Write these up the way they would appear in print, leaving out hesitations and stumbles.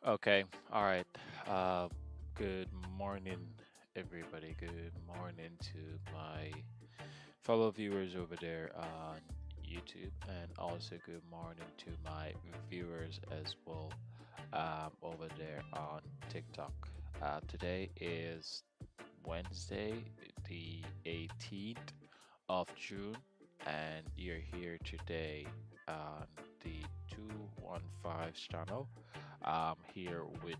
Okay, all right. Good morning, everybody. Good morning to my fellow viewers over there on YouTube, and also good morning to my viewers as well over there on TikTok. Today is Wednesday, the 18th of June, and you're here today on the 215 channel. I'm here with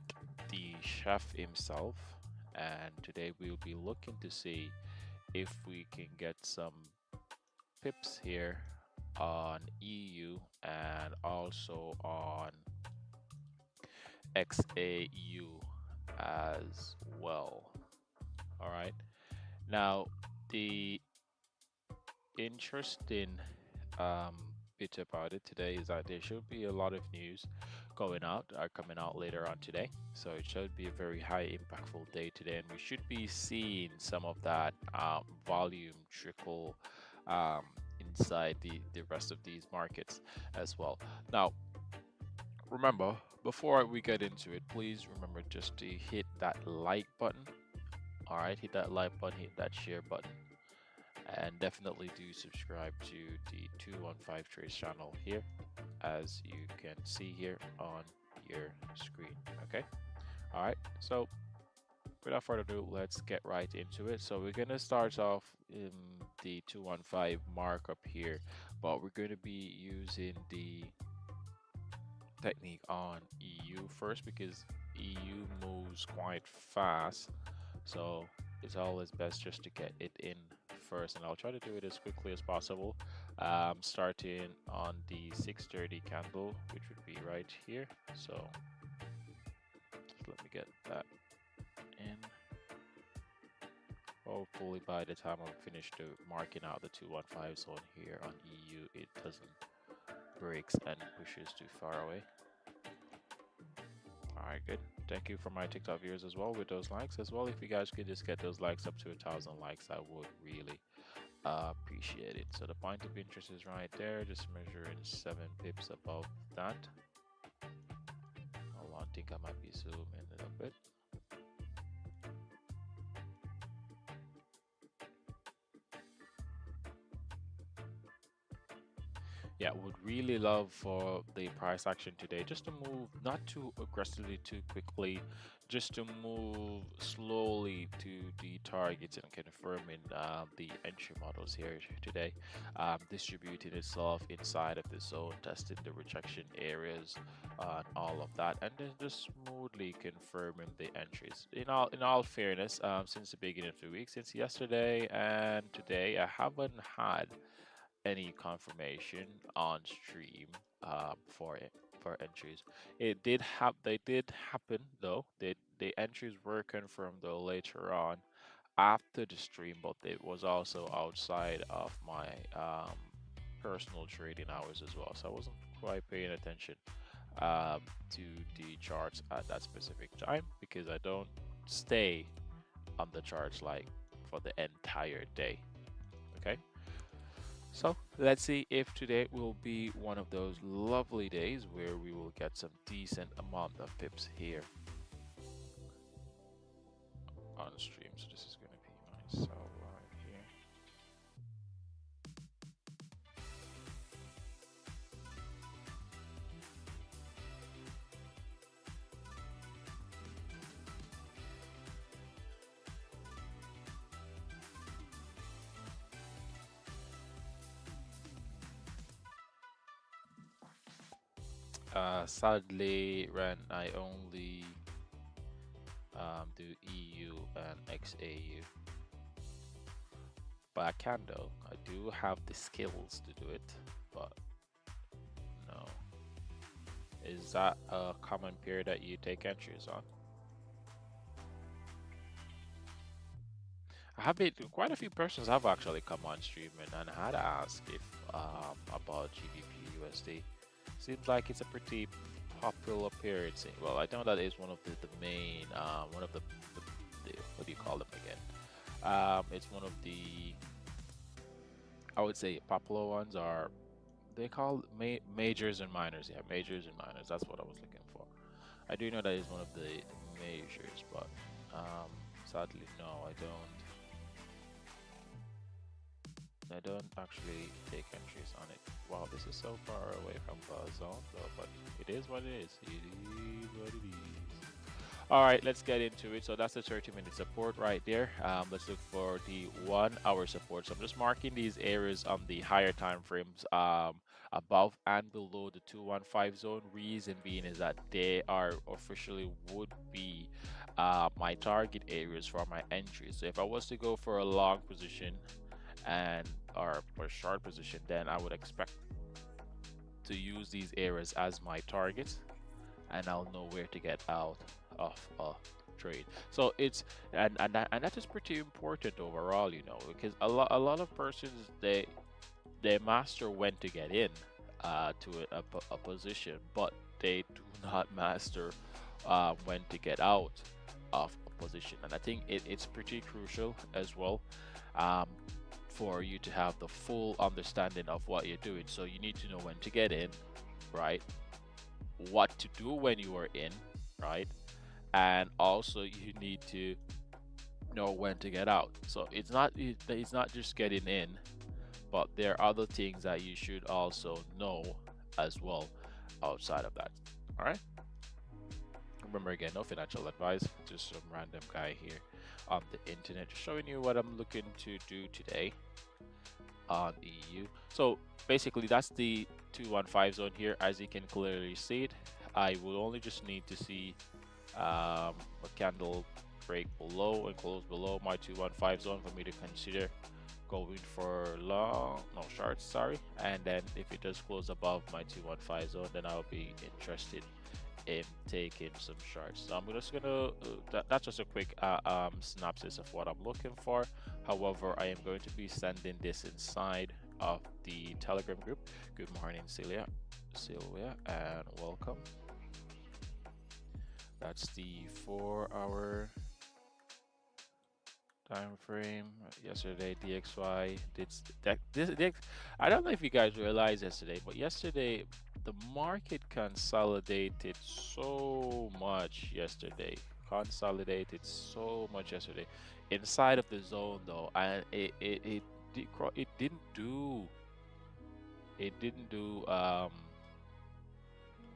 the chef himself, and today we'll be looking to see if we can get some pips here on EU and also on XAU as well. All right. Now, the interesting um, bit about it today is that there should be a lot of news coming out later on today. So it should be a very high impactful day today, and we should be seeing some of that volume trickle um, inside the rest of these markets as well. Now, remember, before we get into it, please remember just to hit that like button. All right, hit that like button, hit that share button, and definitely do subscribe to the 215 Trace channel here, as you can see here on your screen. Okay, all right, so without further ado, let's get right into it. So we're gonna start off in the 215 markup here, but we're going to be using the technique on EU first because EU moves quite fast, so it's always best just to get it in first, and I'll try to do it as quickly as possible. Starting on the 6:30 candle, which would be right here. So just let me get that in. Hopefully by the time I'm finished marking out the 215 zone here on EU, it doesn't breaks and pushes too far away. All right, good. Thank you for my TikTok viewers as well with those likes as well. If you guys could just get those likes up to 1,000 likes, I would really appreciate it. So the point of interest is right there, just measuring 7 pips above that. Hold on, I think I might be zooming it a bit. Yeah, would really love for the price action today just to move not too aggressively too quickly, just to move slowly to the targets and confirming the entry models here today, distributing itself inside of the zone, testing the rejection areas, and all of that, and then just smoothly confirming the entries. In all fairness, since the beginning of the week, since yesterday and today, I haven't had any confirmation on stream for it for entries. They did happen though. The entries were confirmed though later on after the stream, but it was also outside of my personal trading hours as well. So I wasn't quite paying attention to the charts at that specific time because I don't stay on the charts like for the entire day. Okay. So let's see if today will be one of those lovely days where we will get some decent amount of pips here on stream. So this is going to be my sell line here. Sadly, Ren, I only do EU and XAU, but I can though. I do have the skills to do it, but no. Is that a common pair that you take entries on? I have been quite a few persons have actually come on stream and had asked if about GBP USD. Seems like it's a pretty popular pair. Well, I know that is one of the main one of the what do you call them again? It's one of the, I would say, popular ones are, they call majors and minors. Yeah, majors and minors. That's what I was looking for. I do know that is one of the measures, but sadly, no, I don't actually take entries on it. Wow, this is so far away from the zone, though, but it is what it is. It is what it is. All right, let's get into it. So that's the 30-minute support right there. Let's look for the 1 hour support. So I'm just marking these areas on the higher time frames, above and below the 215 zone. Reason being is that they are officially would be my target areas for my entries. So if I was to go for a long position and or for a short position, then I would expect to use these areas as my target, and I'll know where to get out of a trade. So it's and that is pretty important overall, you know, because a lot of persons they master when to get in to a position, but they do not master when to get out of a position. And I think it's pretty crucial as well, um, for you to have the full understanding of what you're doing. So you need to know when to get in, right? What to do when you are in, right? And also you need to know when to get out. So it's not just getting in, but there are other things that you should also know as well outside of that. All right. Remember, again, no financial advice, just some random guy here on the internet just showing you what I'm looking to do today on EU. So basically that's the 215 zone here. As you can clearly see it, I will only just need to see a candle break below and close below my 215 zone for me to consider going for long, no, shorts, sorry. And then if it does close above my 215 zone, then I'll be interested in taking some shorts. So I'm just gonna that's just a quick synopsis of what I'm looking for. However, I am going to be sending this inside of the Telegram group. Good morning, Sylvia, and welcome. That's the 4-hour time frame. Yesterday DXY did I don't know if you guys realized yesterday, but yesterday the market consolidated so much yesterday. Inside of the zone though, and it didn't do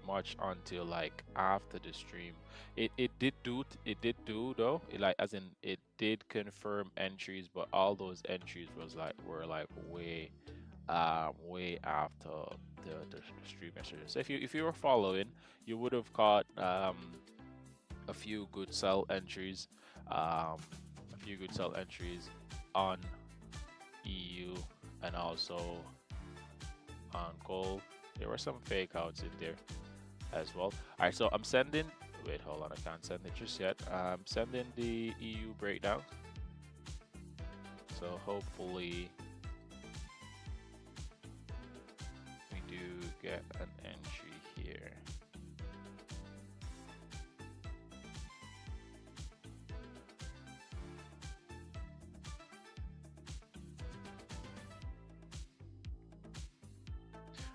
much until like after the stream. It did do though, like as in it did confirm entries, but all those entries were like way after the stream yesterday. So if you were following, you would have caught a few good sell entries, on EU and also on gold. There were some fake outs in there as well. All right, so I'm sending. Wait, hold on, I can't send it just yet. I'm sending the EU breakdown. So hopefully we do get an entry here.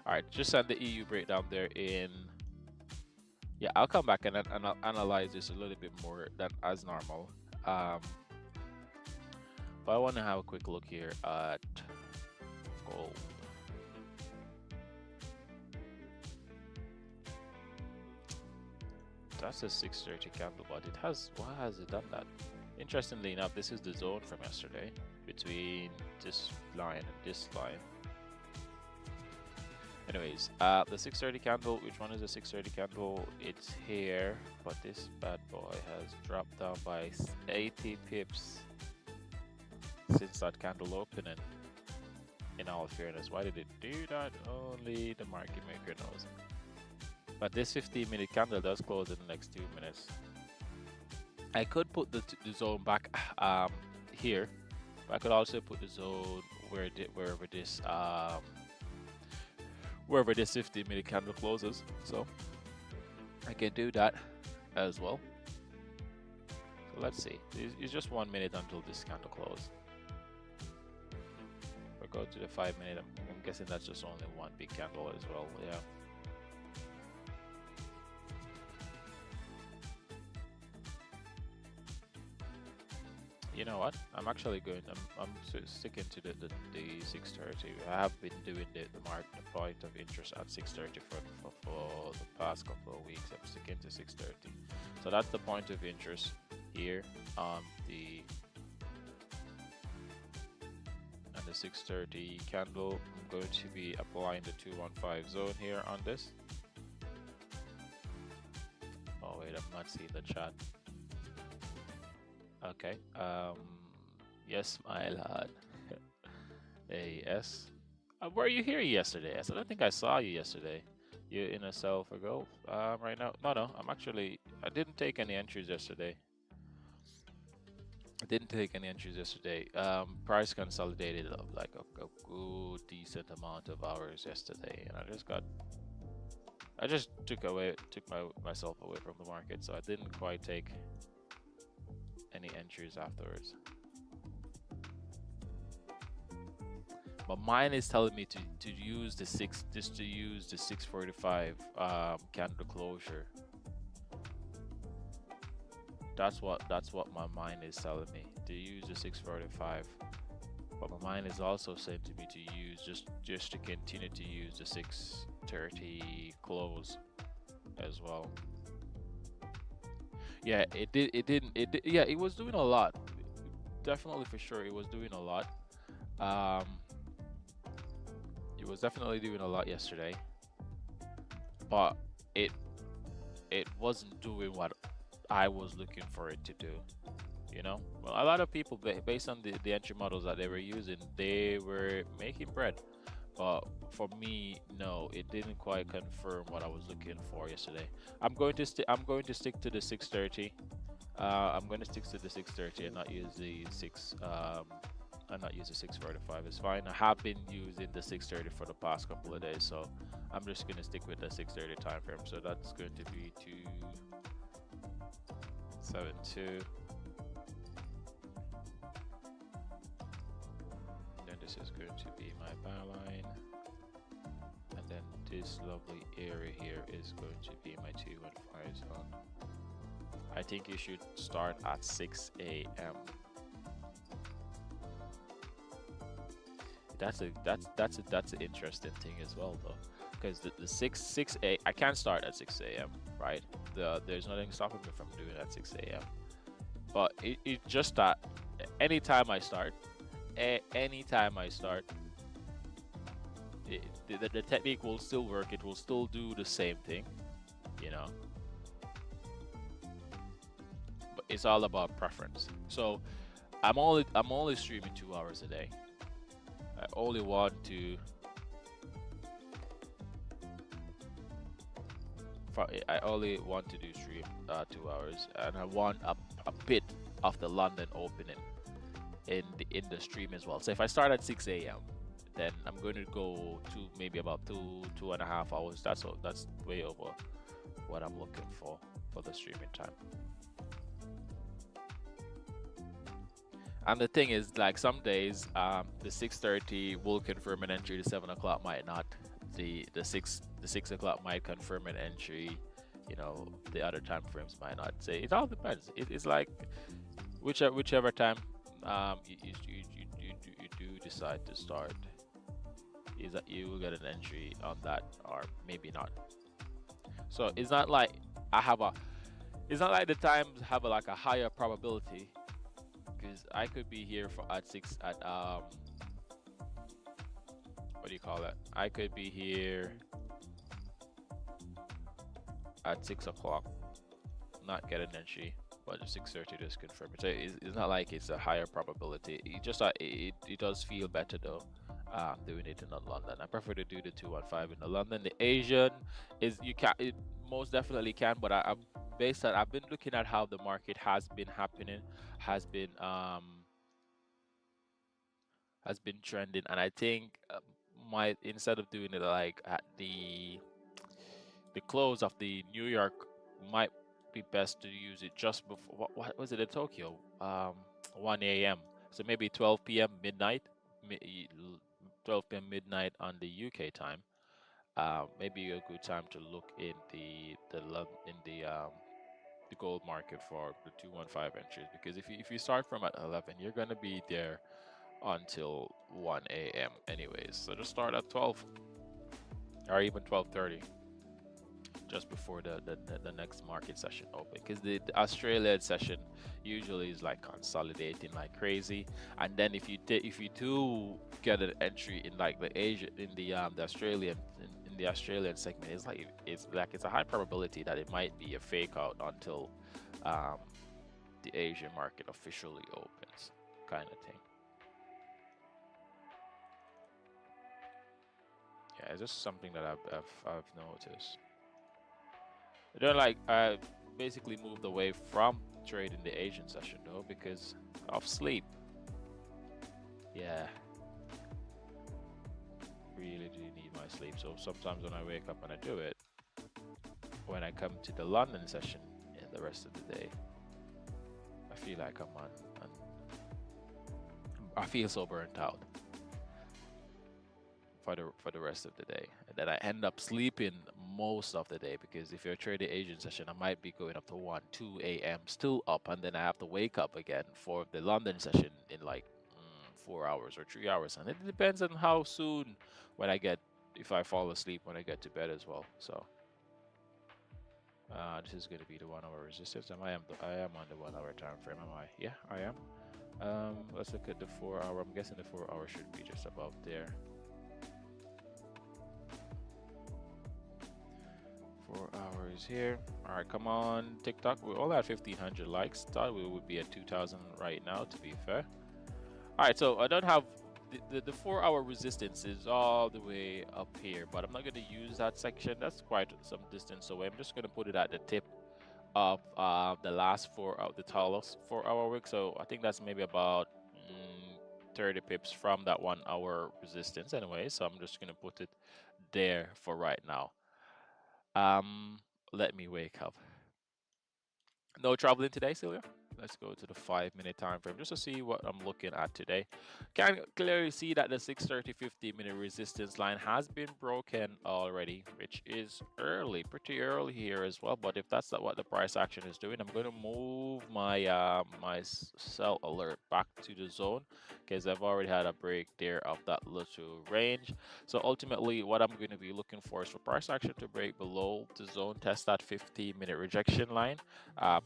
All right, just send the EU breakdown there in. Yeah, I'll come back and I'll analyze this a little bit more than as normal. But I want to have a quick look here at gold. That's a 630 candle, but it has, why has it done that? Interestingly enough, this is the zone from yesterday between this line and this line. Anyways, the 630 candle, which one is the 630 candle? It's here, but this bad boy has dropped down by 80 pips since that candle opening. In all fairness, why did it do that? Only the market maker knows. But this 15-minute candle does close in the next 2 minutes. I could put the zone back here, but I could also put the zone wherever this 15-minute candle closes. So I can do that as well. So let's see. It's just 1 minute until this candle closes. If I go to the 5-minute, I'm guessing that's just only one big candle as well. Yeah. you know what? I'm actually going. Sticking to the 630. I have been doing the point of interest at 630 for the past couple of weeks. I'm sticking to 630. So that's the point of interest here on the 630 candle. I'm going to be applying the 215 zone here on this. Oh wait, I'm not seeing the chat. Okay. Yes, my lad. AS. Were you here yesterday? I don't think I saw you yesterday. You in a self ago? Right now? No. I didn't take any entries yesterday. Price consolidated like a good decent amount of hours yesterday, and I just took myself away from the market, so I didn't quite take any entries afterwards. But mine is telling me to use the 645 candle closure. That's what my mind is telling me, to use the 645. But my mind is also saying to me to use just to continue to use the 630 close as well. Yeah, it was doing a lot. Definitely, for sure, it was doing a lot. It was definitely doing a lot yesterday, but it wasn't doing what I was looking for it to do. You know, well, a lot of people, based on the entry models that they were using, they were making bread. But for me, no, it didn't quite confirm what I was looking for yesterday. I'm going to stick to the 630. I'm going to stick to the 630 and not use the 645. It's fine. I have been using the 630 for the past couple of days, so I'm just going to stick with the 630 time frame. So that's going to be 272. Then this is going to be my buy line, and then this lovely area here is going to be my 215 zone. I think you should start at 6 a.m. That's an interesting thing as well, though, because the 6 a I can't start at 6 a.m. right? There's nothing stopping me from doing it at 6 a.m. But it's just that anytime I start, the technique will still work. It will still do the same thing, you know. But it's all about preference. So I'm only streaming 2 hours a day. I only want to do stream 2 hours, and I want a bit of the London opening in the stream as well. So if I start at 6 a.m., then I'm going to go to maybe about 2.5 hours. That's way over what I'm looking for the streaming time. And the thing is, like, some days the 6:30 will confirm an entry, the 7 o'clock might not. The 6 o'clock might confirm an entry, you know, the other time frames might not. Say it all depends. It's like whichever time you do decide to start, is that you will get an entry on that, or maybe not. So it's not like it's not like the times have like a higher probability, because I could be here at what do you call that? I could be here at 6 o'clock, not get an entry, but the 6:30 just confirm it. So it's not like it's a higher probability. It just it does feel better though, doing it in London. I prefer to do the 215 in the London. The Asian is it most definitely can, but I've been looking at how the market has been happening, has been trending, and I think instead of doing it like at the close of the New York, might be best to use it just before what was it in Tokyo, 1 a.m. so maybe 12 p.m. midnight 12 p.m. midnight on the UK time. Maybe a good time to look in the the gold market for the 215 entries, because if you start from at 11, you're gonna be there until 1 a.m. anyways. So just start at 12 or even 12:30, just before the next market session open, because the Australian session usually is like consolidating like crazy. And then if you do get an entry in like the Asia in the Australian in the Australian segment, it's a high probability that it might be a fake out until um, the Asian market officially opens, kind of thing. Yeah, it's just something that I've noticed. I basically moved away from trading the Asian session though because of sleep. Yeah, really do need my sleep. So sometimes when I wake up and I do it, when I come to the London session in the rest of the day, I feel like I feel so burnt out for the rest of the day, and then I end up sleeping most of the day, because if you're trading Asian session, I might be going up to 1 2 a.m. still up, and then I have to wake up again for the London session in like 4 hours or 3 hours, and it depends on how soon if I fall asleep when I get to bed as well. So this is going to be the 1 hour resistance, and I am on the 1 hour time frame. Am I? Yeah, I am. Let's look at the 4 hour. I'm guessing the 4 hour should be just about there. 4 hours here. All right, come on, TikTok. We're all at 1,500 likes. Thought we would be at 2,000 right now, to be fair. All right, so I don't have the 4 hour resistance is all the way up here, but I'm not going to use that section. That's quite some distance away. I'm just going to put it at the tip of the last the tallest 4 hour wick. So I think that's maybe about 30 pips from that 1 hour resistance anyway. So I'm just going to put it there for right now. Let me wake up. No traveling today, Celia? Let's go to the 5-minute time frame just to see what I'm looking at today. Can clearly see that the 6:30 50-minute resistance line has been broken already, which is pretty early here as well. But if that's not what the price action is doing, I'm going to move my my sell alert back to the zone, because I've already had a break there of that little range. So ultimately, what I'm going to be looking for is for price action to break below the zone, test that 50-minute rejection line,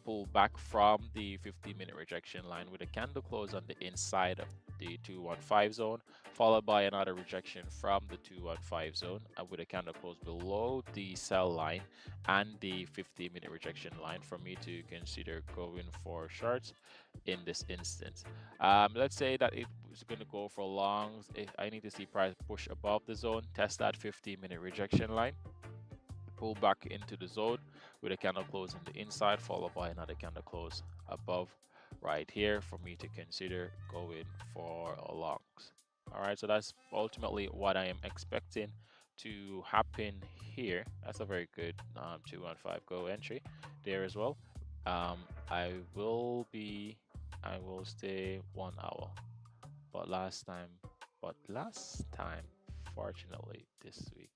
pull back from the 50-minute rejection line with a candle close on the inside of the 215 zone, followed by another rejection from the 215 zone with a candle close below the sell line and the 50-minute rejection line for me to consider going for shorts in this instance. Let's say that it was going to go for longs. I need to see price push above the zone, test that 50-minute rejection line, pull back into the zone with a candle close on the inside, followed by another candle close above right here for me to consider going for longs. All right, so that's ultimately what I am expecting to happen here. That's a very good 215 go entry there as well. I will stay 1 hour, but last time, fortunately this week,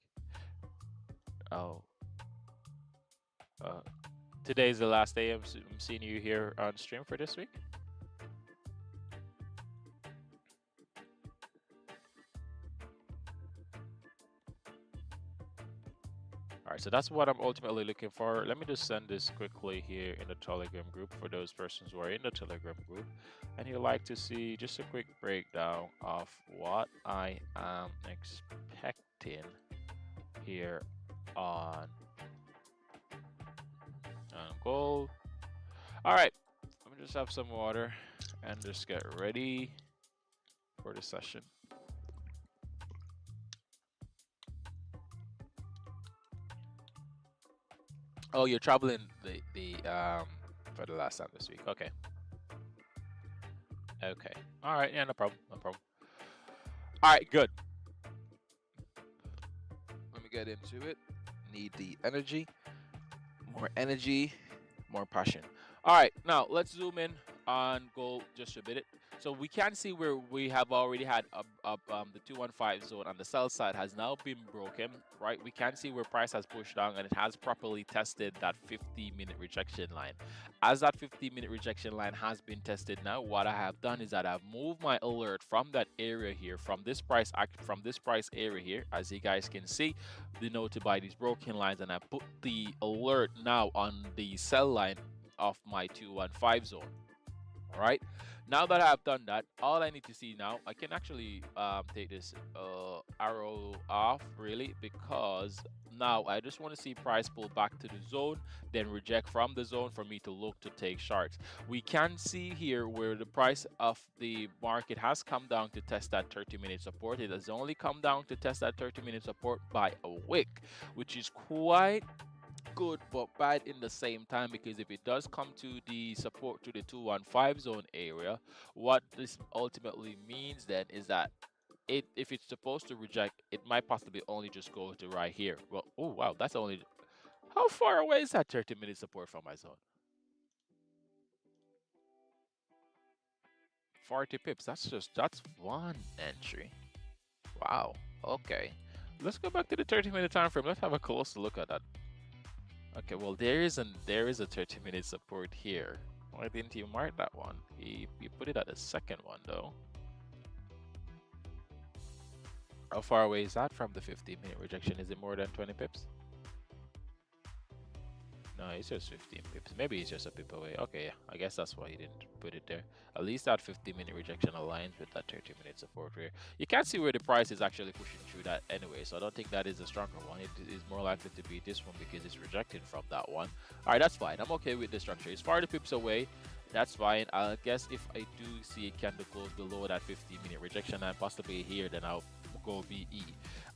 today is the last day I'm seeing you here on stream for this week. All right, so that's what I'm ultimately looking for. Let me just send this quickly here in the Telegram group for those persons who are in the Telegram group and you'd like to see just a quick breakdown of what I am expecting here on gold. All right, let me just have some water and just get ready for the session. Oh, you're traveling for the last time this week. Okay. Okay. All right. Yeah, no problem. No problem. All right, good. Let me get into it. Need the energy. More passion. All right, now let's zoom in on gold just a bit. So we can see where we have already had the 215 zone on the sell side has now been broken, right? We can see where price has pushed down and it has properly tested that 50-minute rejection line. As that 50-minute rejection line has been tested now, what I have done is that I've moved my alert from that area here, from this price area here, as you guys can see, denoted by these broken lines, and I put the alert now on the sell line of my 215 zone. All right, now that I've done that, all I need to see now, I can actually take this arrow off really, because now I just want to see price pull back to the zone, then reject from the zone for me to look to take shorts. We can see here where the price of the market has come down to test that 30-minute support. It has only come down to test that 30-minute support by a wick, which is quite good but bad in the same time, because if it does come to the support to the 215 zone area, what this ultimately means then is that if it's supposed to reject, it might possibly only just go to right here. Well, oh wow, that's only, how far away is that 30-minute support from my zone? 40 pips. That's one entry. Wow. Okay, let's go back to the 30-minute time frame. Let's have a closer look at that. Okay, well there is a 30-minute support here. Why didn't you mark that one? You put it at the second one though. How far away is that from the 15-minute rejection? Is it more than 20 pips? No, it's just 15 pips. Maybe it's just a pip away. Okay, yeah, I guess that's why you didn't put it there. At least that 15-minute rejection aligns with that 30-minute support here. You can't see where the price is actually pushing through that anyway, so I don't think that is a stronger one. It is more likely to be this one because it's rejected from that one. All right, that's fine. I'm okay with the structure. It's 40 pips away. That's fine. I guess if I do see a candle close below that 15-minute rejection and possibly here, then I'll go VE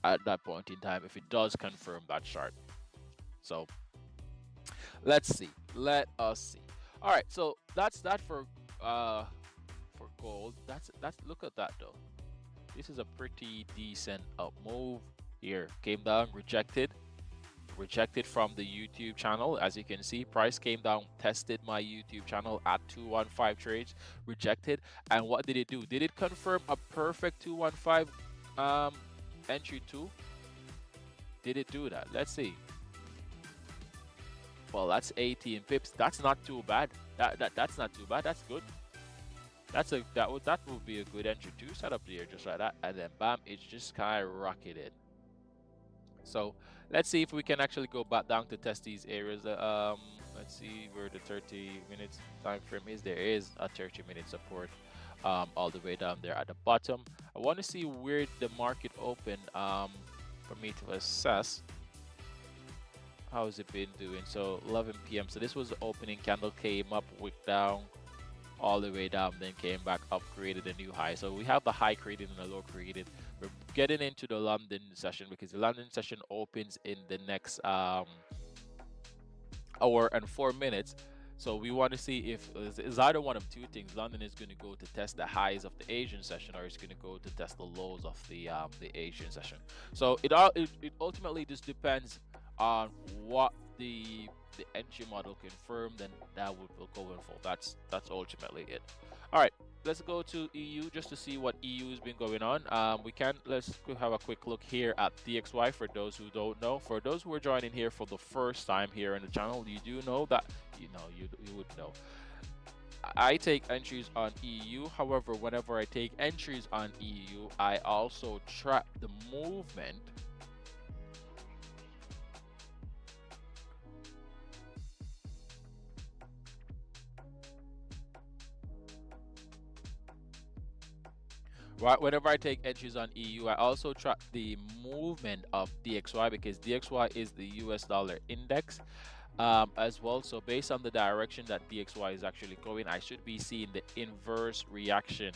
at that point in time if it does confirm that chart. So let's see. Let us see. All right, so that's that for gold. That's look at that though. This is a pretty decent up move here. Came down, rejected from the YouTube channel. As you can see, price came down, tested my YouTube channel at 215 trades, rejected. And what did it do? Did it confirm a perfect 215 entry too? Did it do that? Let's see. Well, that's 18 pips. That's not too bad. That's not too bad. That's good. That would be a good entry to set up here just like that, and then bam, it's just skyrocketed. So let's see if we can actually go back down to test these areas. Let's see where the 30 minutes time frame is. There is a 30-minute support all the way down there at the bottom. I want to see where the market opened for me to assess how's it been doing. So 11 p.m. So this was the opening candle, came up, wick down all the way down, then came back up, created a new high. So we have the high created and the low created. We're getting into the London session because the London session opens in the next hour and 4 minutes. So we want to see if it's either one of two things. London is going to go to test the highs of the Asian session, or it's going to go to test the lows of the Asian session. So it ultimately just depends on what the entry model confirmed, then that will go in full. That's ultimately it. All right, let's go to EU just to see what EU has been going on. Let's have a quick look here at DXY for those who don't know. For those who are joining here for the first time here in the channel, you do know that you would know I take entries on EU. However, whenever I take entries on EU, I also track the movement whenever I take entries on EU, I also track the movement of DXY because DXY is the US dollar index as well. So based on the direction that DXY is actually going, I should be seeing the inverse reaction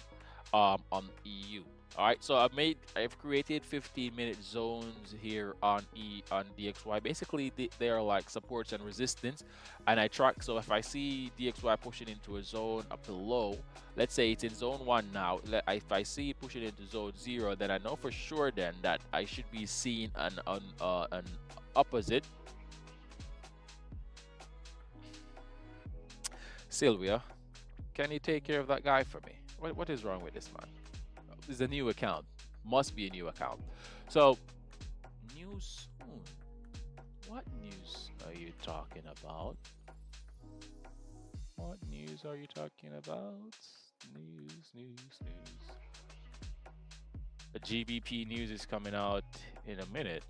on EU. All right, so I've created 15-minute zones here on DXY. Basically, they are like supports and resistance, and I track. So if I see DXY pushing into a zone up below, let's say it's in zone 1 now. If I see it pushing into zone 0, then I know for sure then that I should be seeing an opposite. Sylvia, can you take care of that guy for me? What is wrong with this man? It's a new account. Must be a new account. So news soon. What news are you talking about? What news are you talking about? News. The GBP news is coming out in a minute.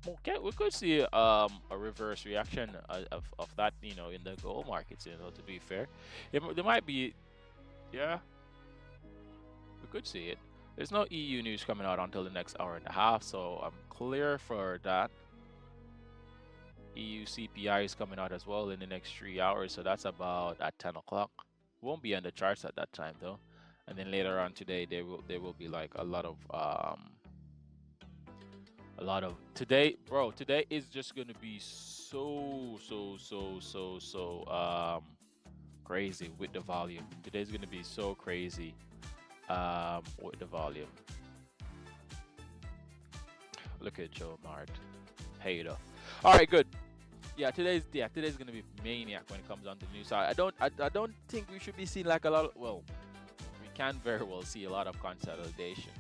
Okay, we could see a reverse reaction of that, in the gold markets. To be fair, there might be, yeah, we could see it. There's no EU news coming out until the next hour and a half, so I'm clear for that. EU CPI is coming out as well in the next 3 hours, so that's about at 10 o'clock. Won't be on the charts at that time though. And then later on today, there will be like a lot of today, bro. Today is just gonna be so crazy with the volume. Today's gonna be so crazy with the volume. Look at Joe Mart, hater. All right, good. Yeah, today's gonna be maniac when it comes on to the news side. I don't think we should be seeing like a lot of, well, we can very well see a lot of consolidation.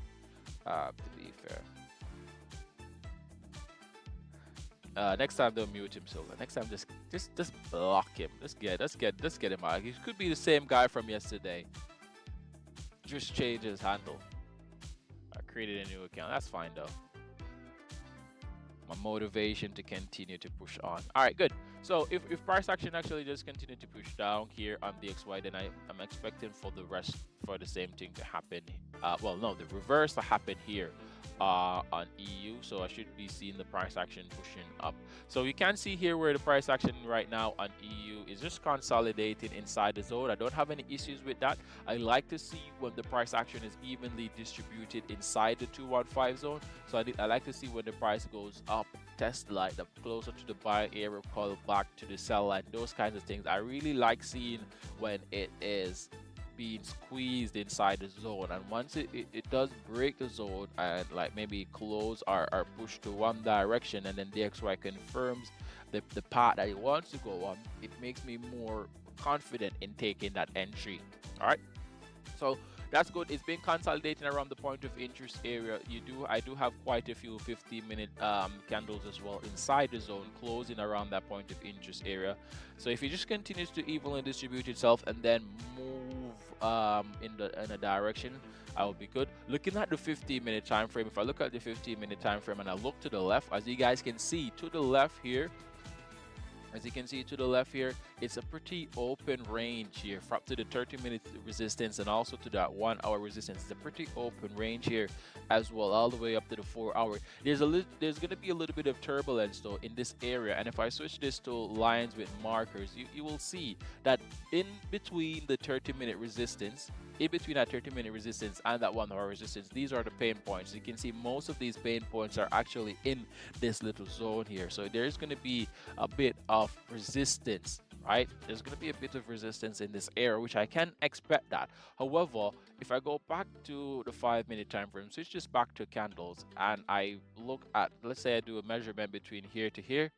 To be fair. Next time they'll mute him, Silver. Next time just block him. Let's get him out. He could be the same guy from yesterday. Just change his handle. I created a new account. That's fine though. My motivation to continue to push on. All right, good. So if price action actually just continue to push down here on the XY, then I'm expecting for the same thing to happen. Well, no, the reverse to happen here on EU. So I should be seeing the price action pushing up. So you can see here where the price action right now on EU is just consolidating inside the zone. I don't have any issues with that. I like to see when the price action is evenly distributed inside the 215 zone. So I like to see when the price goes up, test like the closer to the buy area, call back to the sell line, those kinds of things. I really like seeing when it is being squeezed inside the zone, and once it does break the zone and like maybe close or push to one direction, and then the XY confirms the path that it wants to go on, it makes me more confident in taking that entry. All right, so that's good. It's been consolidating around the point of interest area. I do have quite a few 15-minute candles as well inside the zone, closing around that point of interest area. So if it just continues to evenly distribute itself and then move in a direction, I will be good. Looking at the 15-minute time frame, if I look at the 15-minute time frame and I look to the left, as you guys can see to the left here, it's a pretty open range here, from to the 30-minute resistance and also to that 1 hour resistance. It's a pretty open range here as well, all the way up to the 4 hour. There's going to be a little bit of turbulence though in this area, and if I switch this to lines with markers, you will see that in between the 30-minute resistance, in between that 30-minute resistance and that 1 hour resistance, these are the pain points. You can see most of these pain points are actually in this little zone here. So there's going to be a bit of resistance, right? There's going to be a bit of resistance in this area, which I can expect that. However, if I go back to the 5-minute time frame, switch this back to candles, and I look at, let's say I do a measurement between here to here,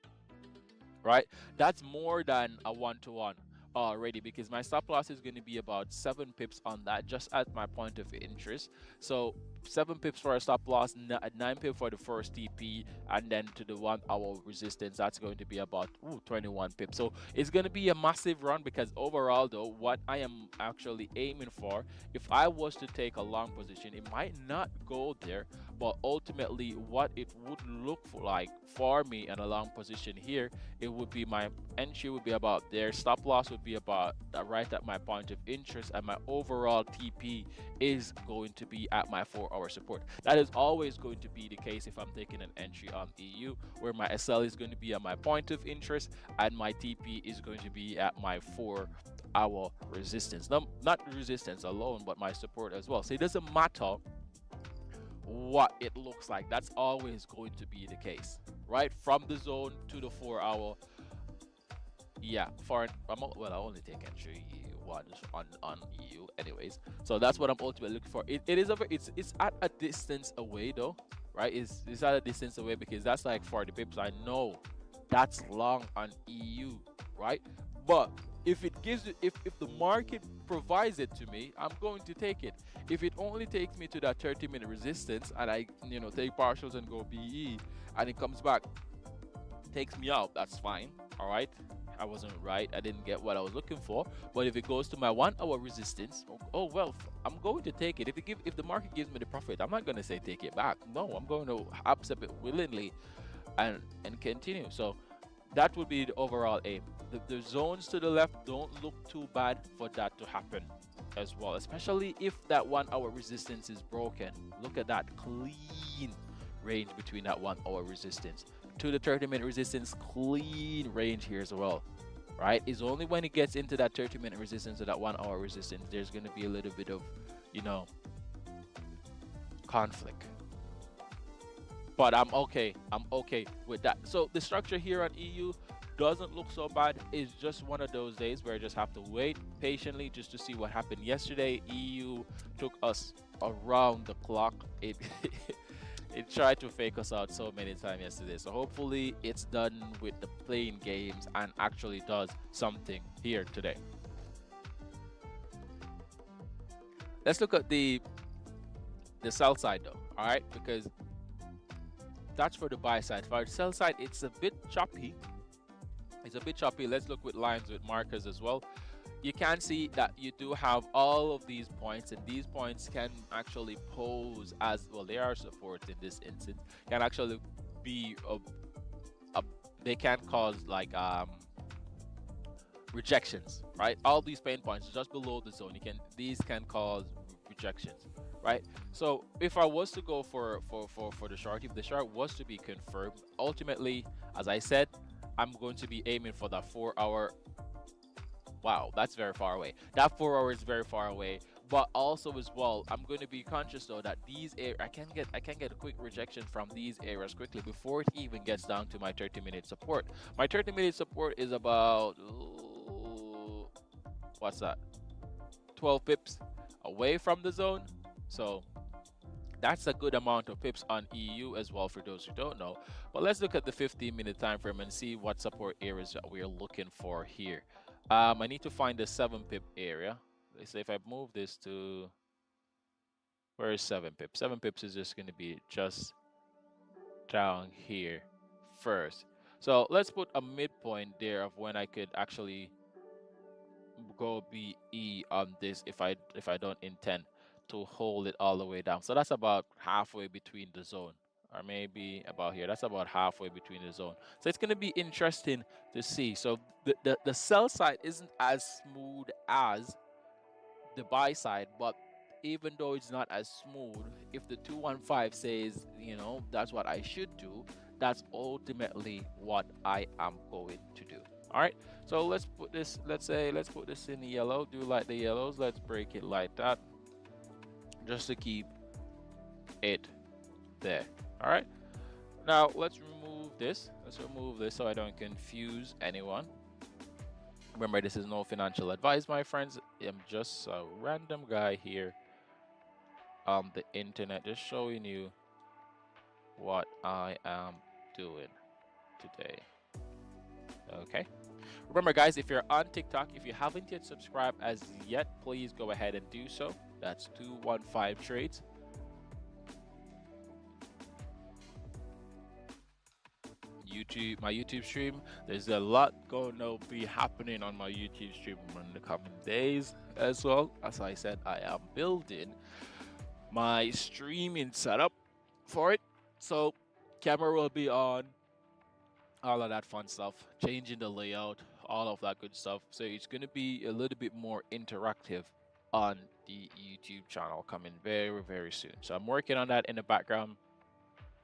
right? That's more than a 1-to-1 already, because my stop loss is going to be about 7 pips on that, just at my point of interest. So 7 pips for a stop loss, 9 pips for the first TP, and then to the 1 hour resistance, that's going to be about 21 pips. So it's going to be a massive run, because overall though, what I am actually aiming for, if I was to take a long position, it might not go there, but ultimately what it would look like for me in a long position here, it would be my entry would be about there, stop loss would be about right at my point of interest, and my overall TP is going to be at my 4 hour support. That is always going to be the case if I'm taking an entry on EU, where my SL is going to be at my point of interest and my TP is going to be at my 4 hour resistance. Not resistance alone, but my support as well. So it doesn't matter what it looks like, that's always going to be the case, right? From the zone to the 4 hour. Yeah, I only take entry ones on EU anyways, so that's what I'm ultimately looking for. It's at a distance away though, right? It's at a distance away, because that's like 40 pips. I know that's long on EU, right? But If it gives it, if the market provides it to me, I'm going to take it. If it only takes me to that 30-minute resistance and I, take partials and go BE, and it comes back, takes me out, that's fine. All right, I wasn't right, I didn't get what I was looking for. But if it goes to my 1 hour resistance, oh well, I'm going to take it. If the market gives me the profit, I'm not going to say take it back. No, I'm going to accept it willingly and continue. So that would be the overall aim. The zones to the left don't look too bad for that to happen as well, especially if that 1 hour resistance is broken. Look at that clean range between that 1 hour resistance to the 30-minute resistance, clean range here as well, right? It's only when it gets into that 30-minute resistance or that 1 hour resistance, there's going to be a little bit of, conflict. But I'm okay with that. So the structure here on EU doesn't look so bad. It's just one of those days where I just have to wait patiently just to see what happened yesterday. EU took us around the clock. It it tried to fake us out so many times yesterday. So hopefully it's done with the playing games and actually does something here today. Let's look at the sell side though, all right? Because that's for the buy side. For the sell side, it's a bit choppy. Let's look with lines with markers as well. You can see that you do have all of these points, and these points can actually pose as well. They are support in this instance. Can actually be they can cause like rejections, right? All these pain points just below the zone. These can cause rejections, right? So if I was to go for the short, if the short was to be confirmed, ultimately, as I said, I'm going to be aiming for that 4-hour. Wow, that's very far away. That 4 hours is very far away. But also as well, I'm going to be conscious though that these I can get a quick rejection from these areas quickly before it even gets down to my 30-minute support. My 30-minute support is about what's that? 12 pips away from the zone. So that's a good amount of pips on EU as well for those who don't know. But let's look at the 15-minute time frame and see what support areas that we're looking for here. I need to find the 7-pip area. So if I move this to, where is 7 pips? 7 pips is just going to be just down here first. So let's put a midpoint there of when I could actually go BE on this if I don't intend to hold it all the way down. So that's about halfway between the zone, or maybe about here. That's about halfway between the zone. So it's going to be interesting to see. So the sell side isn't as smooth as the buy side, but even though it's not as smooth, if the 215 says, that's what I should do, that's ultimately what I am going to do. All right, so let's put this, let's put this in yellow. Do like the yellows. Let's break it like that, just to keep it there. All right, now let's remove this. So I don't confuse anyone. Remember, this is no financial advice, my friends. I'm just a random guy here on the internet, just showing you what I am doing today. Okay, remember guys, if you're on TikTok, if you haven't yet subscribed as yet, please go ahead and do so. That's 215 Trades. My YouTube stream, there's a lot going to be happening on my YouTube stream in the coming days as well. As I said, I am building my streaming setup for it, so camera will be on, all of that fun stuff, changing the layout, all of that good stuff. So it's going to be a little bit more interactive on the YouTube channel coming very, very soon. So I'm working on that in the background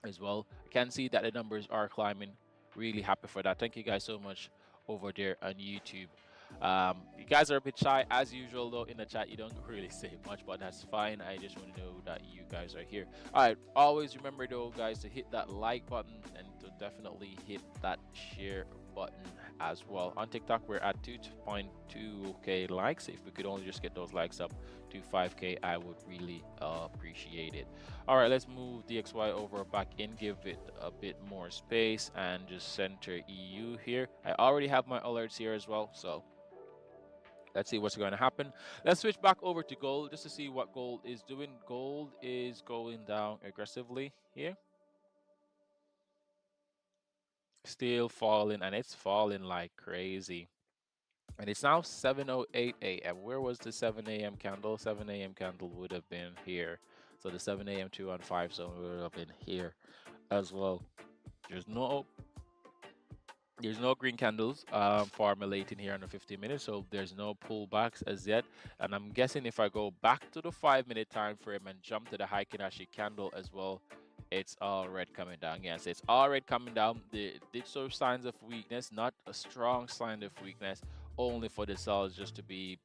as well. I can see that the numbers are climbing. Really happy for that. Thank you guys so much over there on YouTube. You guys are a bit shy as usual though in the chat. You don't really say much, but that's fine. I just want to know that you guys are here. All right, always remember though guys to hit that like button and to definitely hit that share button as well. On TikTok we're at 2.2k likes. If we could only just get those likes up to 5k, I would really appreciate it. All right, let's move DXY over back in, give it a bit more space, and just center EU here. I already have my alerts here as well, so Let's see what's going to happen. Let's switch back over to gold just to see what gold is doing. Gold is going down aggressively here. Still falling, and it's falling like crazy. And it's now 7:08 a.m. Where was the 7 a.m. candle? 7 a.m. candle would have been here. So the 7 a.m. 215 zone would have been here as well. There's no green candles formulating here on the 15 minutes, so there's no pullbacks as yet. And I'm guessing if I go back to the 5-minute time frame and jump to the Heikin-Ashi candle as well, it's all red coming down. Yes, it's all red coming down. It did show signs of weakness, not a strong sign of weakness, only for the cells just to be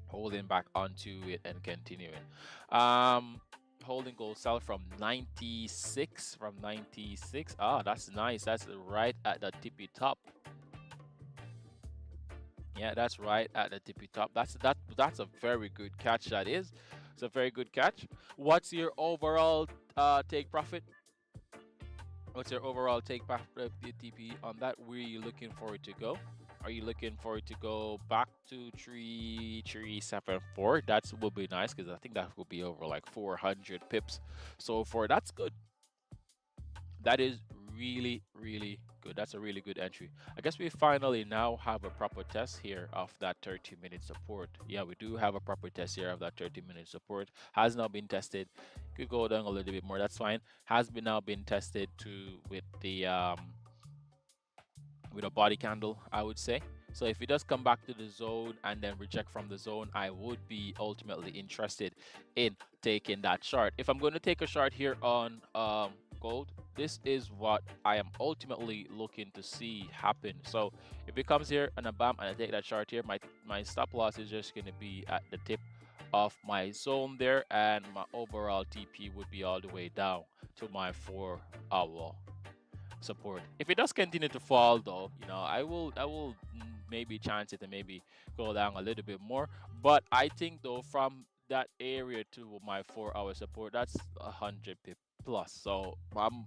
holding back onto it and continuing. Holding gold sell from 96, ah, that's nice. That's right at the tippy top. Yeah, that's right at the tippy top. That's a very good catch. That is. It's a very good catch. What's your overall take profit? What's your overall take profit TP on that? Where are you looking for it to go? Are you looking for it to go back to 3374? That will be nice because I think that will be over like 400 pips. So for that's good. That is really, really good. That's a really good entry. I guess we finally now have a proper test here of that 30-minute support. Yeah, we do have a proper test here of that 30-minute support. Has now been tested. Could go down a little bit more. That's fine. Has been now been tested with a body candle, I would say. So if it does come back to the zone and then reject from the zone, I would be ultimately interested in taking that short. If I'm going to take a short here on gold, this is what I am ultimately looking to see happen. So if it comes here and bam, and I take that short here, my stop loss is just going to be at the tip of my zone there, and my overall TP would be all the way down to my 4-hour support. If it does continue to fall though, I will maybe chance it and maybe go down a little bit more. But I think though, from that area to my 4-hour support, that's 100 pip plus. So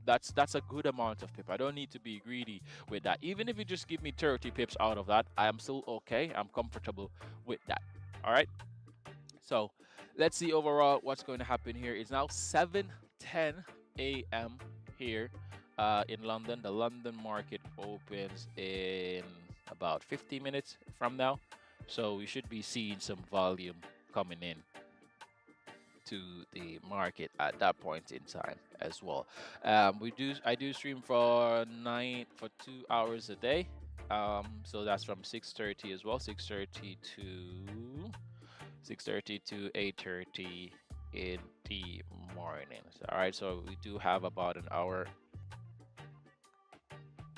that's a good amount of pip. I don't need to be greedy with that. Even if you just give me 30 pips out of that, I am still okay. I'm comfortable with that. All right. So let's see overall what's going to happen here. It's now 7:10 a.m. here in London. The London market opens in about 50 minutes from now. So we should be seeing some volume coming in to the market at that point in time as well. I do stream for 2 hours a day. So that's from 6:30 as well, 6:30 to 8:30 in the morning. All right, so we do have about an hour.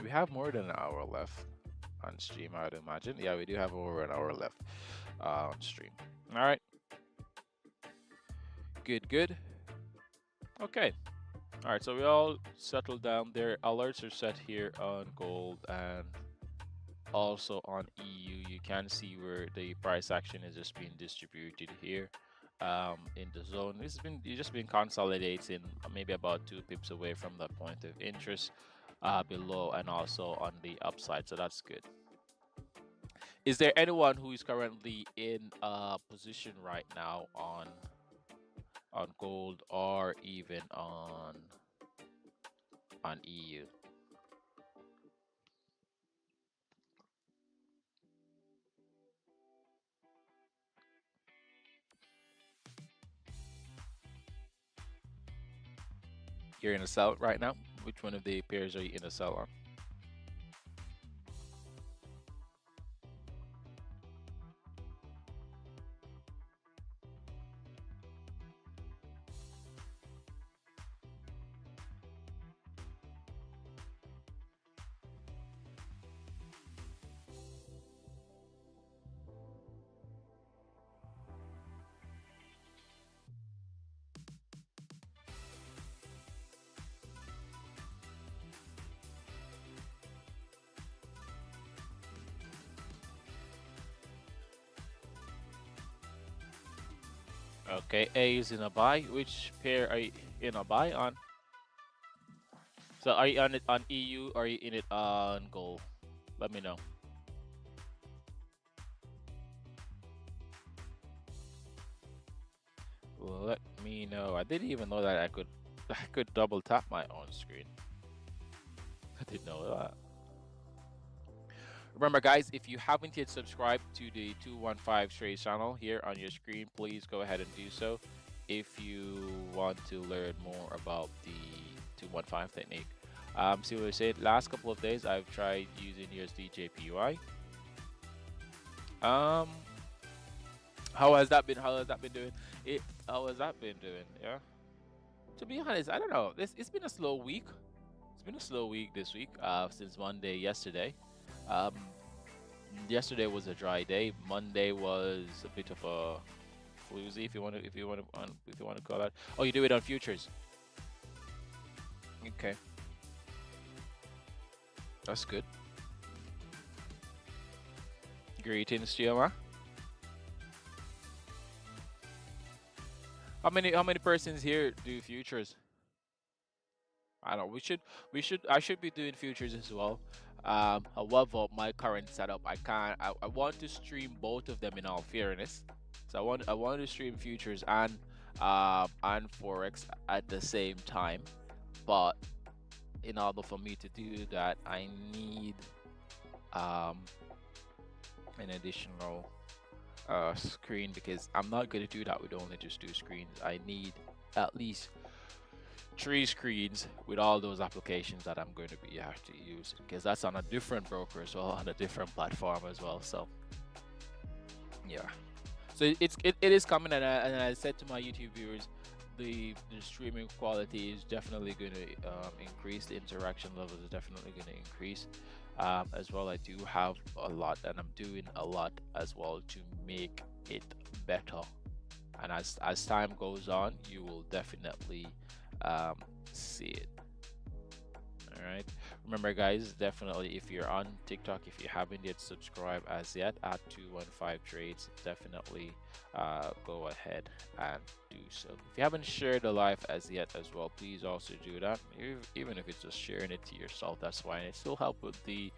We have more than an hour left on stream, I would imagine. Yeah, we do have over an hour left on stream. All right. Good. Okay. All right, so we all settled down there. Alerts are set here on gold and also on EU. You can see where the price action is just being distributed here in the zone. It's just been consolidating, maybe about 2 pips away from the point of interest below and also on the upside. So that's good. Is there anyone who is currently in a position right now on gold or even on EU? You're in a sell right now. Which one of the pairs are you in a sell on? Okay, A is in a buy. Which pair are you in a buy on? So are you on it on EU or are you in it on gold? Let me know. let me know. I didn't even know that I could double tap my own screen. I didn't know that. Remember, guys, if you haven't yet subscribed to the 215 Trades channel here on your screen, please go ahead and do so if you want to learn more about the 215 technique. So we said last couple of days I've tried using USD JPY. How has that been? How has that been doing? How has that been doing? Yeah. To be honest, I don't know. It's been a slow week. It's been a slow week this week. Since Monday yesterday. Yesterday was a dry day. Monday was a bit of a floozy, if you want to call that. Oh, you do it on futures. Okay, that's good. Greetings, Chioma. How many persons here do futures? I don't. I should be doing futures as well. However, my current setup, I can't. I want to stream both of them in all fairness. So I want to stream futures and Forex at the same time. But in order for me to do that, I need an additional screen, because I'm not going to do that with only just 2 screens. I need at least 3 screens with all those applications that I'm going to be have to use, because that's on a different broker as well, on a different platform as well. So yeah, so it is coming, and I said to my YouTube viewers, the streaming quality is definitely going to increase. The interaction levels is definitely going to increase as well. I do have a lot, and I'm doing a lot as well to make it better, and as time goes on, you will definitely see it. All right, remember, guys, definitely, if you're on TikTok, if you haven't yet subscribed as yet at 215 Trades, definitely go ahead and do so. If you haven't shared the live as yet as well, please also do that. Even if it's just sharing it to yourself, that's fine. It still helps with the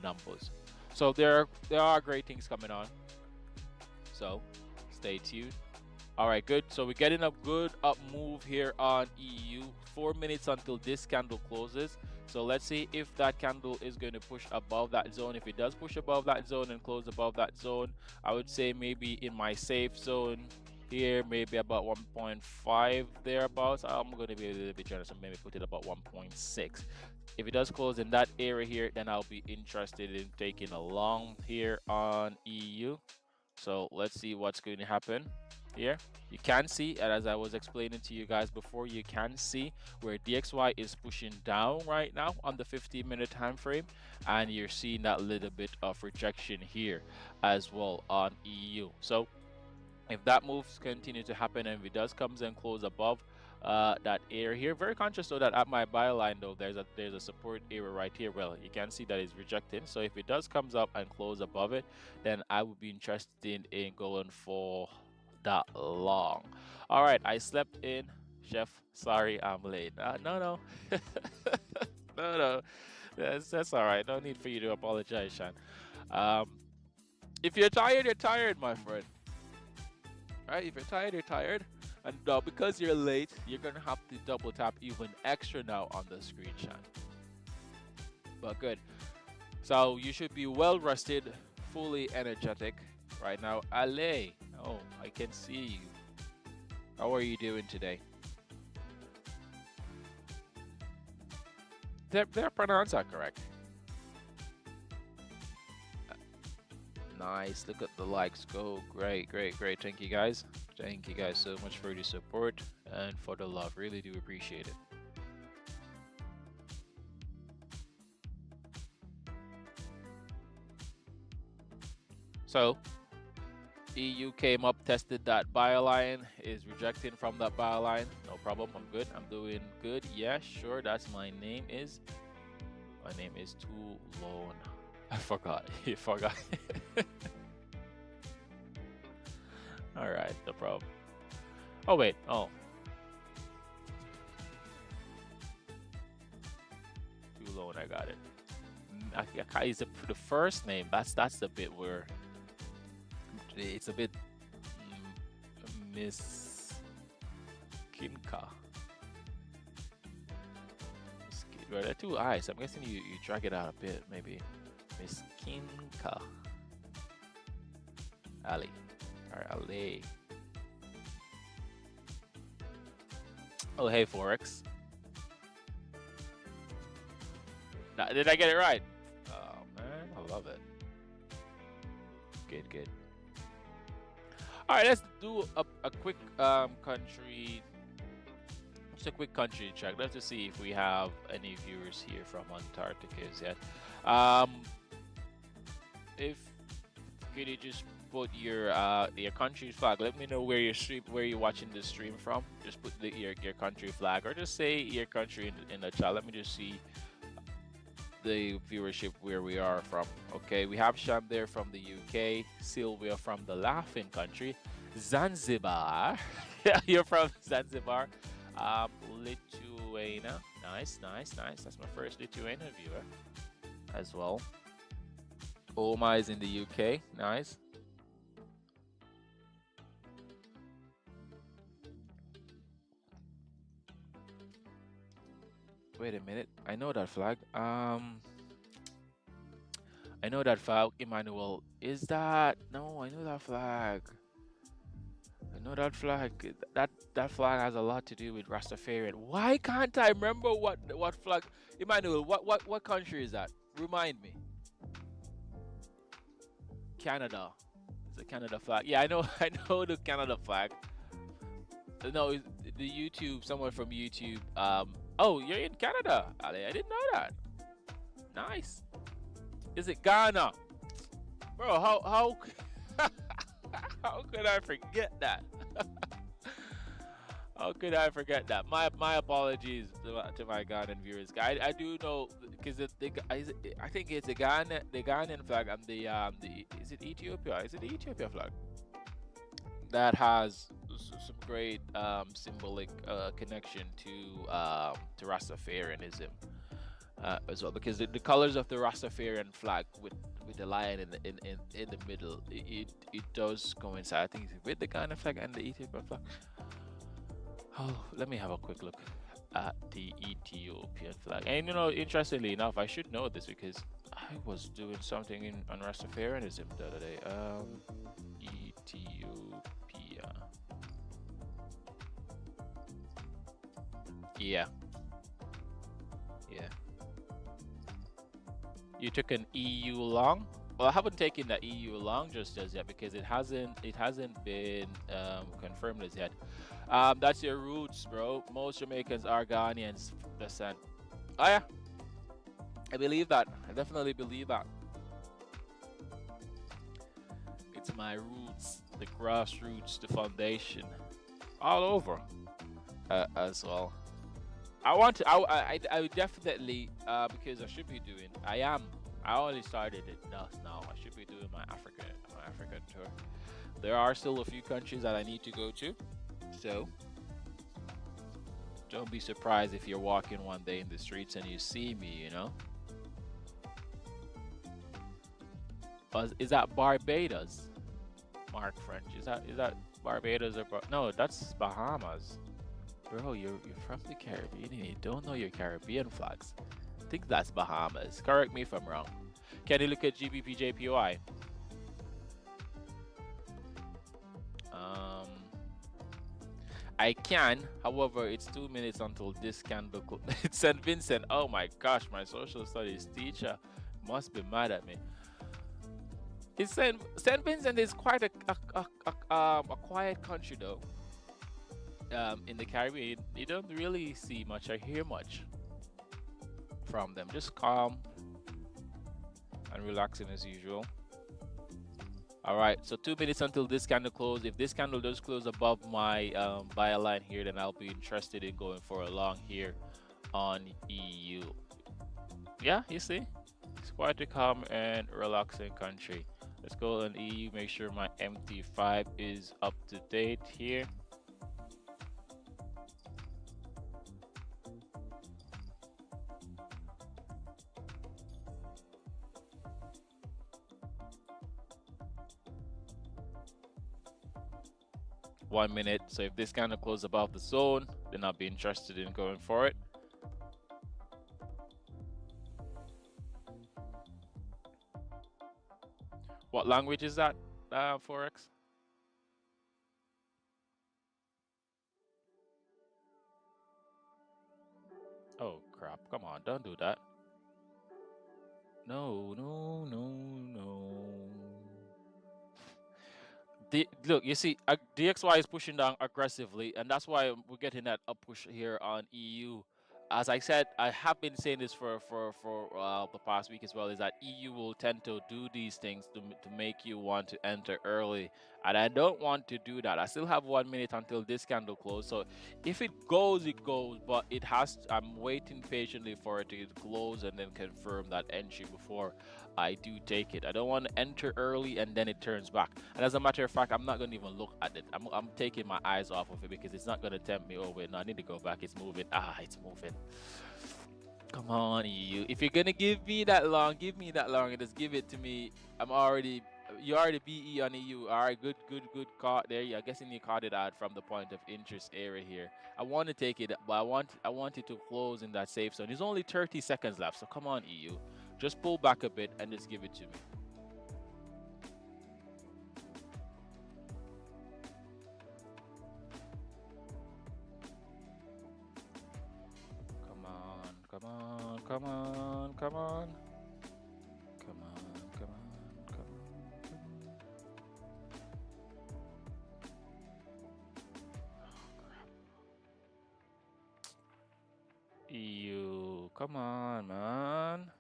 numbers. So there are great things coming on, so stay tuned. All right, good. So we're getting a good up move here on EU. 4 minutes until this candle closes. So let's see if that candle is going to push above that zone. If it does push above that zone and close above that zone, I would say maybe in my safe zone here, maybe about 1.5 thereabouts. I'm going to be a little bit generous and maybe put it about 1.6. If it does close in that area here, then I'll be interested in taking a long here on EU. So let's see what's going to happen here. You can see, and as I was explaining to you guys before, you can see where DXY is pushing down right now on the 15-minute time frame, and you're seeing that little bit of rejection here as well on EU. So if that moves continue to happen, and if it does comes and close above that area here, very conscious though that at my buy line though there's a support area right here. Well, you can see that it's rejecting. So if it does comes up and close above it, then I would be interested in going for that long. All right, I slept in, chef. Sorry, I'm late. No. No. That's all right. No need for you to apologize, Sean. If you're tired, you're tired, my friend. All right, if you're tired, you're tired. And because you're late, you're gonna have to double tap even extra now on the screen, Sean. But good. So you should be well rested, fully energetic right now. Ale. Oh, I can see you. How are you doing today? Did I pronounce that correct? Nice. Look at the likes go. Great. Thank you guys. Thank you guys so much for the support and for the love. Really do appreciate it. So EU came up, tested that buy line, is rejecting from that buy line. No problem. I'm good. I'm doing good. Yeah, sure. That's my name is. My name is Too Lone. I forgot. You forgot. All right, no problem. Oh wait. Oh. Too Lone. I got it. Is the first name? That's the bit where it's a bit Miskinka. Right, they're two eyes. I'm guessing you drag it out a bit, maybe. Miskinka. Ali. Alright, Ali. Oh, hey, Forex. Did I get it right? Oh, man, I love it. Good, good. All right, let's do a quick country, just a quick country check. Let's just see if we have any viewers here from Antarctica yet. If could you just put your country flag? Let me know where you're watching this stream from. Just put your country flag, or just say your country in the chat. Let me just see the viewership where we are from. Okay, we have Sham there from the UK, Sylvia from the Laughing Country, Zanzibar. Yeah, you're from Zanzibar. Lithuania. Nice. That's my first Lithuanian viewer as well. Oma is in the UK. Nice. Wait a minute. I know that flag. I know that flag. Emmanuel. Is that? No, I know that flag. I know that flag. That flag has a lot to do with Rastafarian. Why can't I remember what flag? Emmanuel, what country is that? Remind me. Canada. It's a Canada flag. Yeah, I know the Canada flag. No, the YouTube, someone from YouTube. Oh, you're in Canada, Ali. I didn't know that. Nice. Is it Ghana? Bro, how how could I forget that? How could I forget that? My apologies to my Ghanaian viewers. I do know because I think it's the Ghanaian flag and the is it Ethiopia? Is it the Ethiopia flag? That has some great symbolic connection to Rastafarianism as well, because the colors of the Rastafarian flag with the lion in the middle, it does coincide, I think, with the Ghana flag and the Ethiopian flag. Oh, let me have a quick look at the Ethiopian flag. And interestingly enough, I should know this because I was doing something on Rastafarianism the other day. Ethiopia. Yeah. You took an EU long? Well, I haven't taken the EU long just as yet because it hasn't been confirmed as yet. That's your roots, bro. Most Jamaicans are Ghanaians descent. Oh yeah, I believe that. I definitely believe that. It's my roots, the grassroots, the foundation, all over as well. I would definitely because I should be doing. I only started it now. I should be doing my African tour. There are still a few countries that I need to go to, so don't be surprised if you're walking one day in the streets and you see me. Is that Barbados? Mark French. Is that Barbados or no? That's Bahamas. Bro, you're from the Caribbean and you don't know your Caribbean flags. I think that's Bahamas. Correct me if I'm wrong. Can you look at GBPJPY? I can. However, it's 2 minutes until this candle. It's St. Vincent. Oh my gosh, my social studies teacher must be mad at me. It's St. Vincent is quite a quiet country though. In the Caribbean, you don't really see much or hear much from them. Just calm and relaxing as usual. All right, so 2 minutes until this candle close. If this candle does close above my buy line here, then I'll be interested in going for a long here on EU. Yeah, you see, it's quite a calm and relaxing country. Let's go on EU. Make sure my MT5 is up to date here. 1 minute. So if this kind of close above the zone, then I'll be interested in going for it. What language is that, Forex? Oh crap, come on, don't do that. No, no, no, no. Look, you see, DXY is pushing down aggressively, and that's why we're getting that up push here on EU. As I said, I have been saying this for the past week as well, is that EU will tend to do these things to make you want to enter early, and I don't want to do that. I still have 1 minute until this candle close, so if it goes, it goes, but it has. I'm waiting patiently for it to close and then confirm that entry before I do take it. I don't want to enter early and then it turns back. And as a matter of fact, I'm not going to even look at it. I'm taking my eyes off of it because it's not going to tempt me over. No, I need to go back. It's moving. It's moving. Come on, EU. If you're going to give me that long, give me that long and just give it to me. You already BE on EU. All right, good card there. Yeah, I'm guessing you caught it out from the point of interest area here. I want to take it, but I want it to close in that safe zone. There's only 30 seconds left, so come on, EU. Just pull back a bit and just give it to me. Come on, come on, come on, come on. Come on, come on, come on, come on. Oh, crap. EU, come on, man.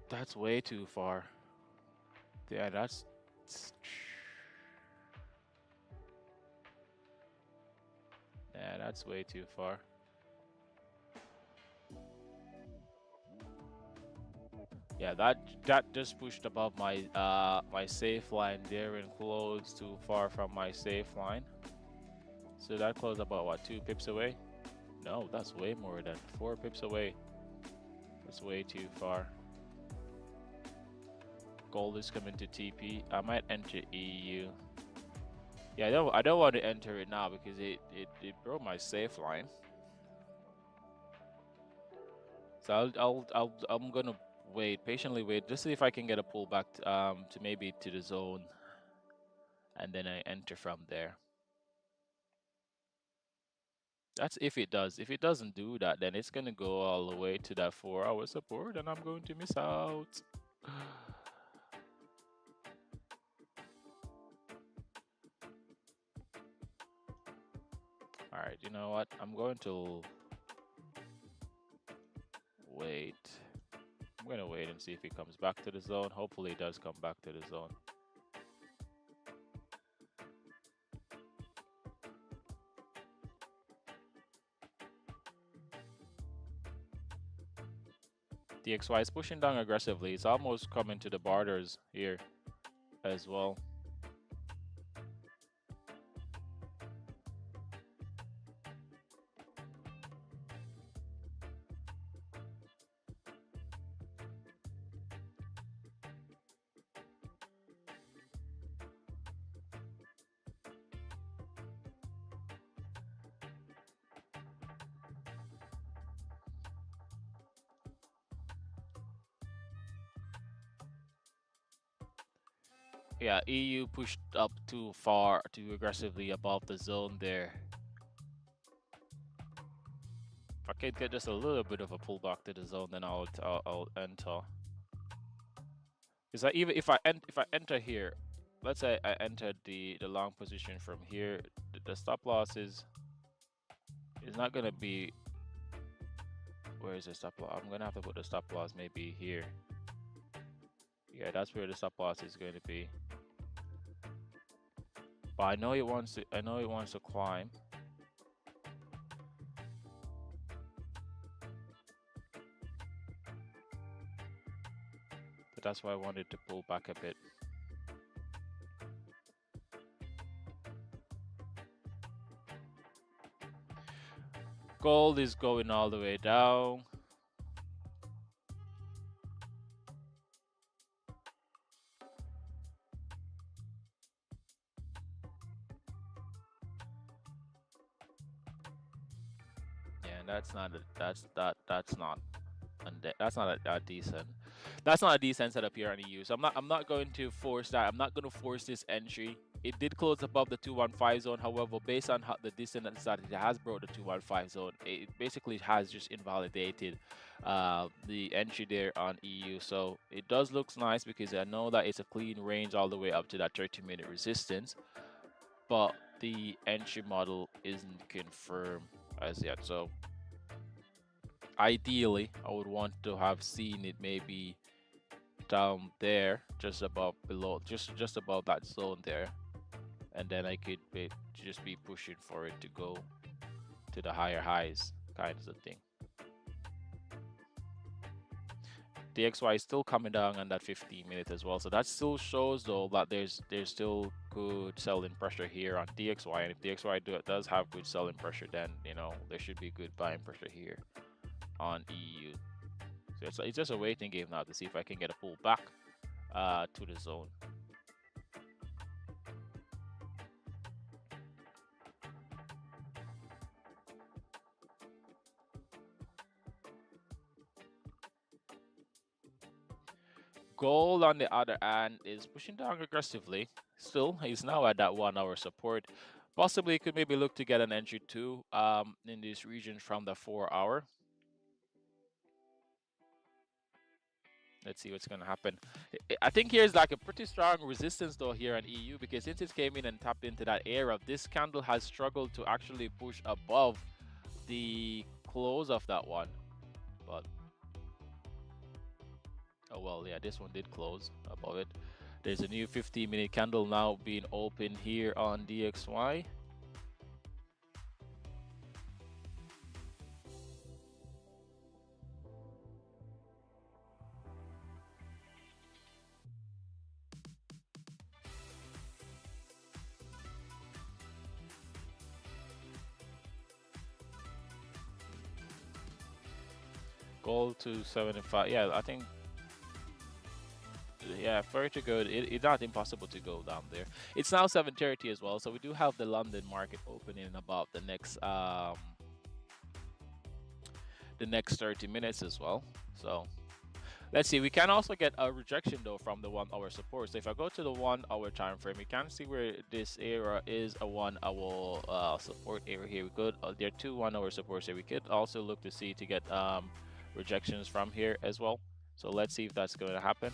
That's way too far. Yeah, that's way too far. Yeah, that just pushed above my my safe line there and closed too far from my safe line. So that closed about what, 2 pips away? No, that's way more than 4 pips away. That's way too far. Gold is coming to TP. I might enter EU. Yeah, I don't want to enter it now because it broke my safe line. So I'm gonna wait, patiently wait, just see if I can get a pullback to maybe to the zone, and then I enter from there. That's if it does. If it doesn't do that, then it's gonna go all the way to that 4-hour support, and I'm going to miss out. All right, you know what? I'm going to wait. I'm gonna wait and see if he comes back to the zone. Hopefully, it does come back to the zone. DXY is pushing down aggressively. It's almost coming to the borders here as well. Yeah, EU pushed up too far, too aggressively above the zone there. If I could get just a little bit of a pullback to the zone, then I'll enter. Because even if I enter here, let's say I entered the long position from here, the stop loss is not gonna be. Where is the stop loss? I'm gonna have to put the stop loss maybe here. Yeah, that's where the stop loss is going to be. But I know it wants to. I know it wants to climb. But that's why I wanted to pull back a bit. Gold is going all the way down. and that's not that's not a decent. That's not a decent setup here on EU. So I'm not going to force that. I'm not going to force this entry. It did close above the 215 zone. However, based on how the distance that it has broke the 215 zone, it basically has just invalidated the entry there on EU. So it does look nice because I know that it's a clean range all the way up to that 30-minute resistance, but the entry model isn't confirmed as yet. So ideally, I would want to have seen it maybe down there, just above below, just above that zone there, and then I could just be pushing for it to go to the higher highs, kinds of thing. DXY is still coming down on that 15-minute as well, so that still shows though that there's still good selling pressure here on DXY, and if DXY does have good selling pressure, then you know there should be good buying pressure here on EU. So it's just a waiting game now to see if I can get a pull back to the zone. Gold, on the other hand, is pushing down aggressively. Still, he's now at that 1 hour support. Possibly could maybe look to get an entry too in this region from the 4 hour. Let's see what's going to happen. I think here's like a pretty strong resistance though here on EU, because since it came in and tapped into that area, this candle has struggled to actually push above the close of that one. But oh well, yeah, this one did close above it. There's a new 15-minute candle now being open here on DXY. Gold to 75. Yeah, I think. Yeah, for it to go, it's not impossible to go down there. It's now 7:30 as well, so we do have the London market opening in about the next 30 minutes as well. So let's see. We can also get a rejection though from the 1 hour support. So if I go to the 1 hour time frame, we can see where this area is a 1 hour support area here. We could there are two 1 hour supports here. We could also look to see to get rejections from here as well. So let's see if that's going to happen.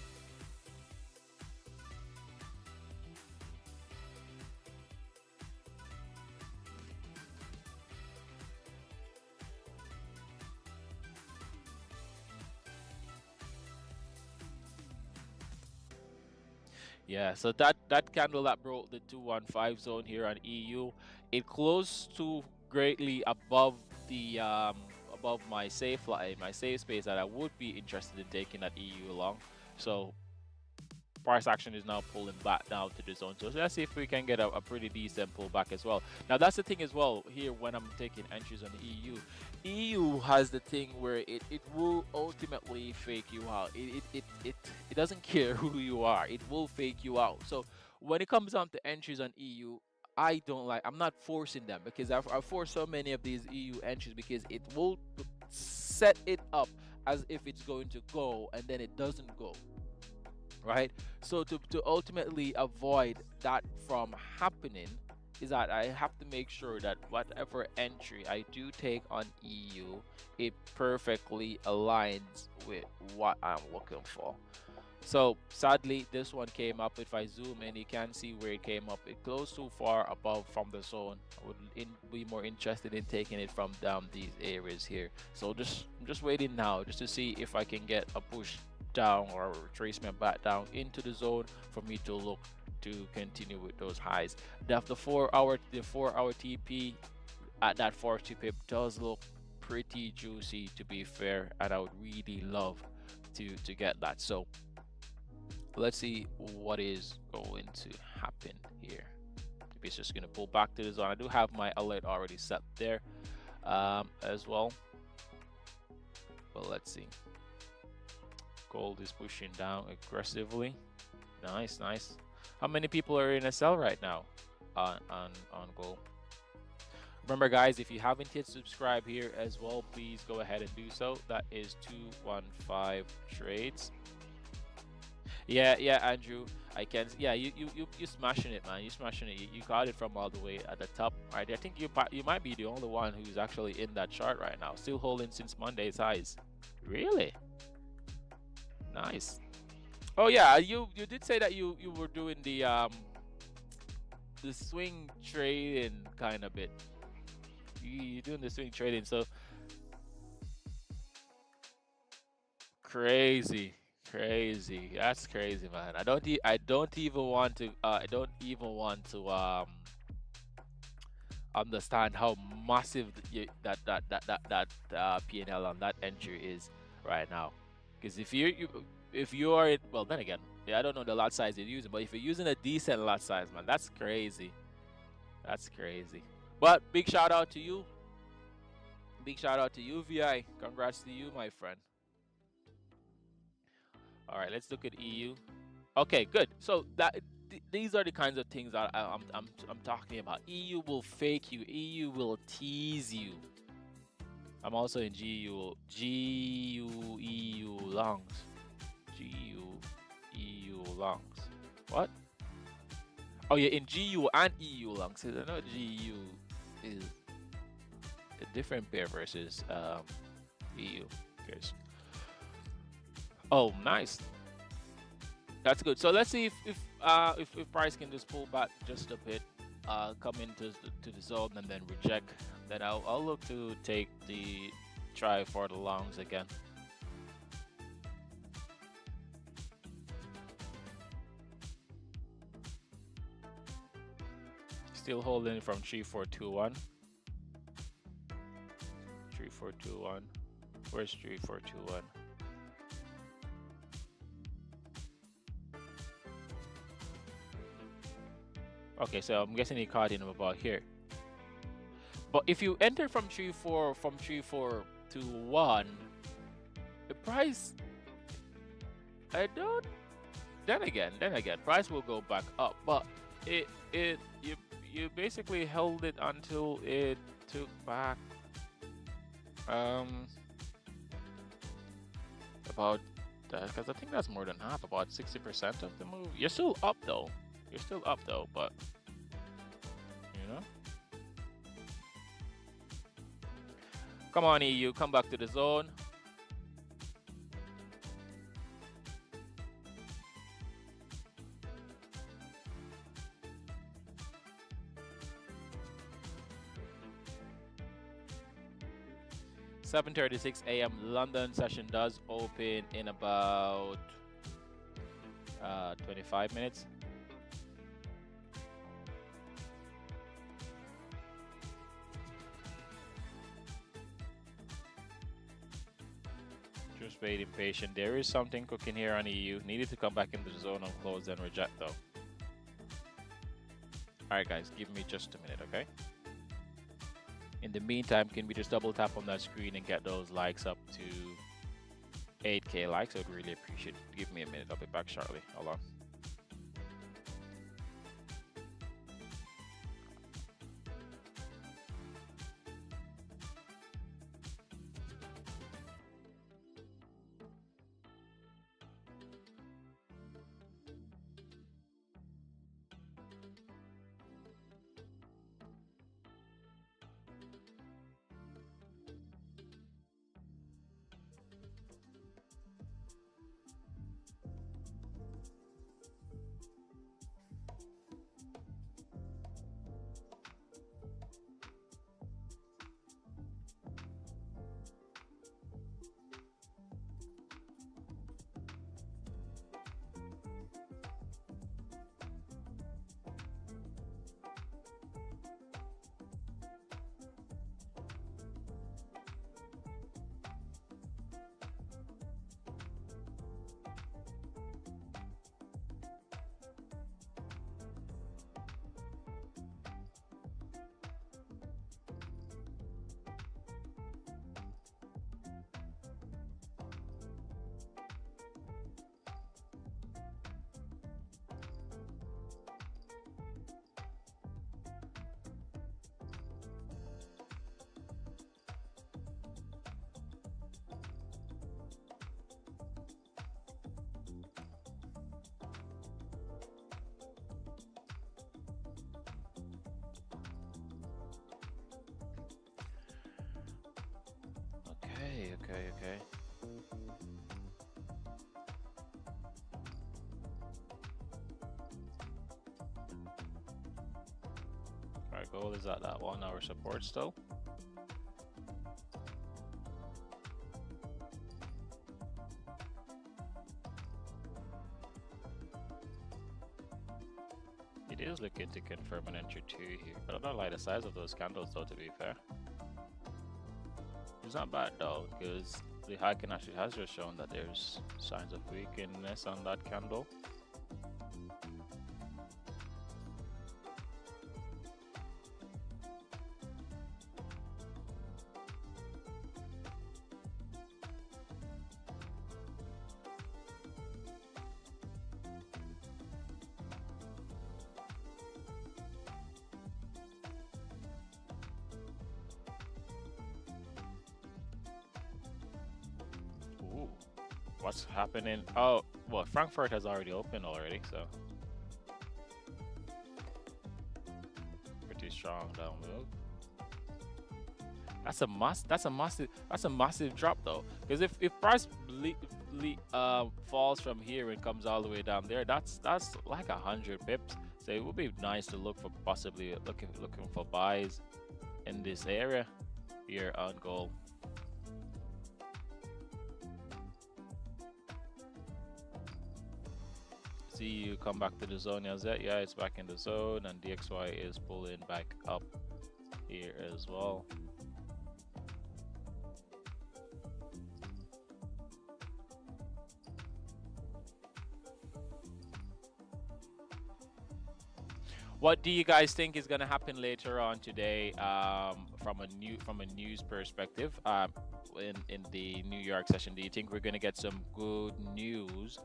Yeah, so that candle that broke the 215 zone here on EU, it closed to greatly above the above my safe line, my safe space that I would be interested in taking that EU along. So price action is now pulling back down to the zone. So let's see if we can get a pretty decent pullback as well. Now that's the thing as well here when I'm taking entries on the EU. EU has the thing where it will ultimately fake you out. It doesn't care who you are. It will fake you out. So when it comes down to entries on EU, I'm not forcing them, because I've forced so many of these EU entries because it will set it up as if it's going to go and then it doesn't go. Right, so to ultimately avoid that from happening is that I have to make sure that whatever entry I do take on EU, it perfectly aligns with what I'm looking for. So sadly this one came up. If I zoom in, you can see where it came up. It closed too far above from the zone. I would be more interested in taking it from down these areas here. So I'm just waiting now just to see if I can get a push down or retracement back down into the zone for me to look to continue with those highs. The 4 hour TP at that 40 pip does look pretty juicy, to be fair, and I would really love to get that. So let's see what is going to happen here. If it's just going to pull back to the zone. I do have my alert already set there as well, but let's see. Gold is pushing down aggressively. Nice. How many people are in a sell right now on gold? Remember, guys, if you haven't yet subscribed here as well, please go ahead and do so. That is 215 trades. Yeah, Andrew. I can. Yeah, you smashing it, man. You smashing it. You got it from all the way at the top. All right, I think you might be the only one who's actually in that chart right now, still holding since Monday's highs. Really nice. Oh yeah, you did say that you were doing the swing trading kind of bit. You're doing the swing trading, so crazy, crazy. That's crazy, man. I don't even want to. I don't even want to understand how massive that P&L on that entry is right now. Because if you are it, well, then again, yeah, I don't know the lot size you're using, but if you're using a decent lot size, man, that's crazy. That's crazy. But big shout out to you. Big shout out to you, VI. Congrats to you, my friend. All right, let's look at EU. Okay, good. So these are the kinds of things that I'm talking about. EU will fake you. EU will tease you. I'm also in EU longs. EU longs. What? Oh yeah, in GU and EU longs. I know GU is a different pair versus EU. Because oh, nice. That's good. So let's see if price can just pull back just a bit, come into the zone and then reject. Then I'll look to take the try for the longs again. Still holding it from 3421. 3421. Where's 3421? Okay, so I'm guessing he caught him about here. But if you enter from 3421, the price, I don't. Then again, price will go back up. But you basically held it until it took back about because I think that's more than half, about 60% of the move. You're still up though. You're still up though, but you know. Come on, EU, come back to the zone. (7:36 a.m.) London session does open in about 25 minutes. Just waiting patient. There is something cooking here on EU. Needed to come back into the zone on close and reject though. Alright guys, give me just a minute, okay? In the meantime, can we just double tap on that screen and get those likes up to 8K likes? I'd really appreciate it. Give me a minute. I'll be back shortly. Hold on. Okay. Alright, gold is at that 1 hour support still. It is looking to confirm an entry 2 here, but I don't like the size of those candles though, to be fair. It's not bad though, because the Heiken actually has just shown that there's signs of weakness on that candle. Ooh, what's happening? Oh, well, Frankfurt has already opened already, so pretty strong down move. That's a massive drop though, because if price falls from here and comes all the way down there, that's like 100 pips. So it would be nice to look for possibly looking for buys in this area here on gold. See you come back to the zone as that. Yeah, it's back in the zone, and DXY is pulling back up here as well. What do you guys think is going to happen later on today from a news perspective in the New York session? Do you think we're going to get some good news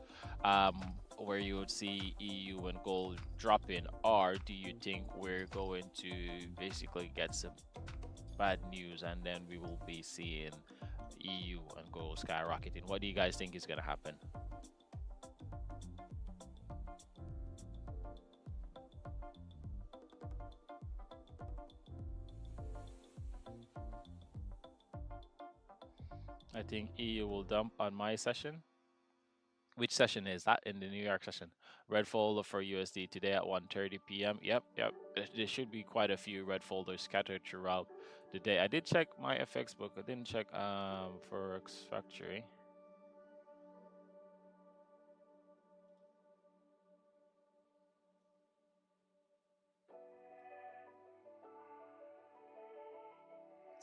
where you would see EU and gold dropping, or do you think we're going to basically get some bad news and then we will be seeing EU and gold skyrocketing? What do you guys think is going to happen? I think EU will dump on my session. Which session is that? In the New York session? Red folder for USD today at 1:30 p.m. Yep. There should be quite a few red folders scattered throughout the day. I did check my FX book. I didn't check Forex Factory.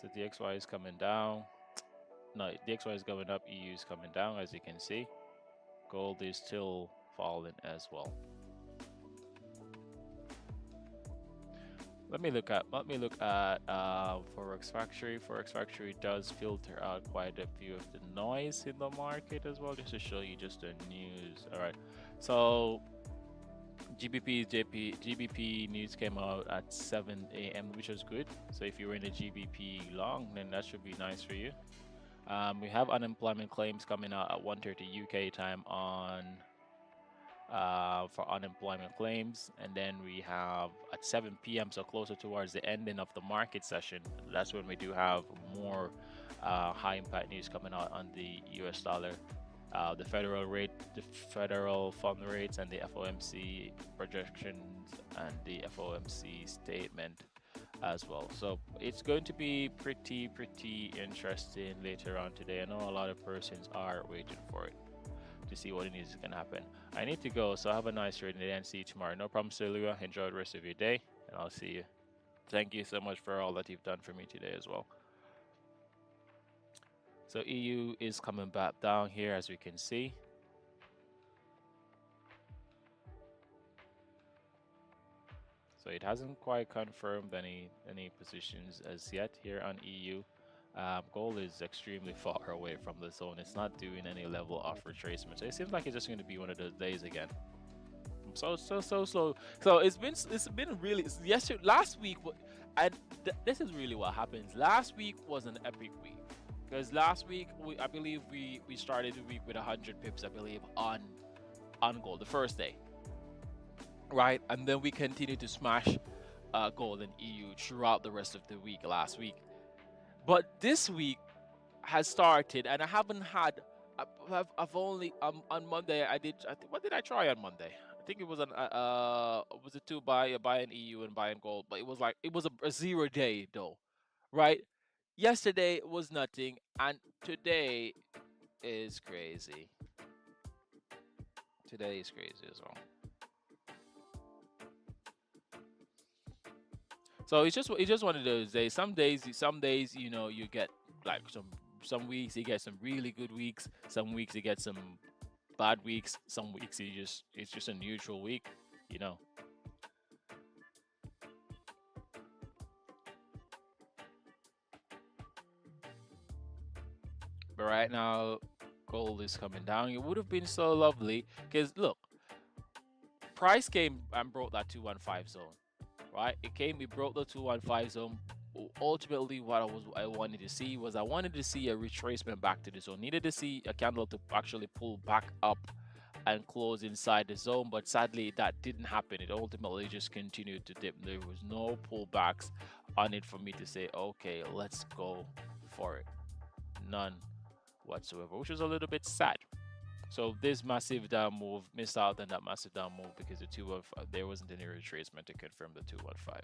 So DXY is coming down. No, DXY is going up. EU is coming down, as you can see. Gold is still falling as well. Let me look at Forex Factory. Forex Factory does filter out quite a few of the noise in the market as well, just to show you just the news. All right, so GBP news came out at 7 a.m., which was good. So if you were in a GBP long, then that should be nice for you. We have unemployment claims coming out at 1:30 UK time on for unemployment claims, and then we have at 7 p.m., so closer towards the ending of the market session, that's when we do have more high impact news coming out on the US dollar, the federal fund rates, and the FOMC projections, and the FOMC statement as well. So it's going to be pretty interesting later on today. I know a lot of persons are waiting for it to see what it is going to happen. I need to go, so have a nice trading day and see you tomorrow. No problem, Silvia. Enjoy the rest of your day, and I'll see you. Thank you so much for all that you've done for me today as well. So EU is coming back down here, as we can see. So it hasn't quite confirmed any positions as yet here on EU. Gold is extremely far away from the zone. It's not doing any level of retracement. So it seems like it's just going to be one of those days again. So it's been really last week, and this is really what happens. Last week was an epic week, because last week I believe we started the week with 100 pips, I believe, on gold the first day, right? And then we continued to smash gold and EU throughout the rest of the week last week. But this week has started, and I haven't had. I've only on Monday I did. What did I try on Monday? I think it was was it to buy an EU and buy an gold, but it was like it was a 0 day though, right? Yesterday was nothing, and today is crazy. Today is crazy as well. So it's just one of those days. Some days you know you get like some weeks you get some really good weeks. Some weeks you get some bad weeks. Some weeks it's just a neutral week, you know. But right now, gold is coming down. It would have been so lovely because look, price came and broke that 215 zone, right? It broke the 215 zone. Ultimately, what I wanted to see was I wanted to see a retracement back to the zone. Needed to see a candle to actually pull back up and close inside the zone, but sadly that didn't happen. It ultimately just continued to dip. There was no pullbacks on it for me to say, okay, let's go for it. None whatsoever, which was a little bit sad. So this massive down move missed out on that massive down move because the 215 there wasn't any retracement to confirm the 215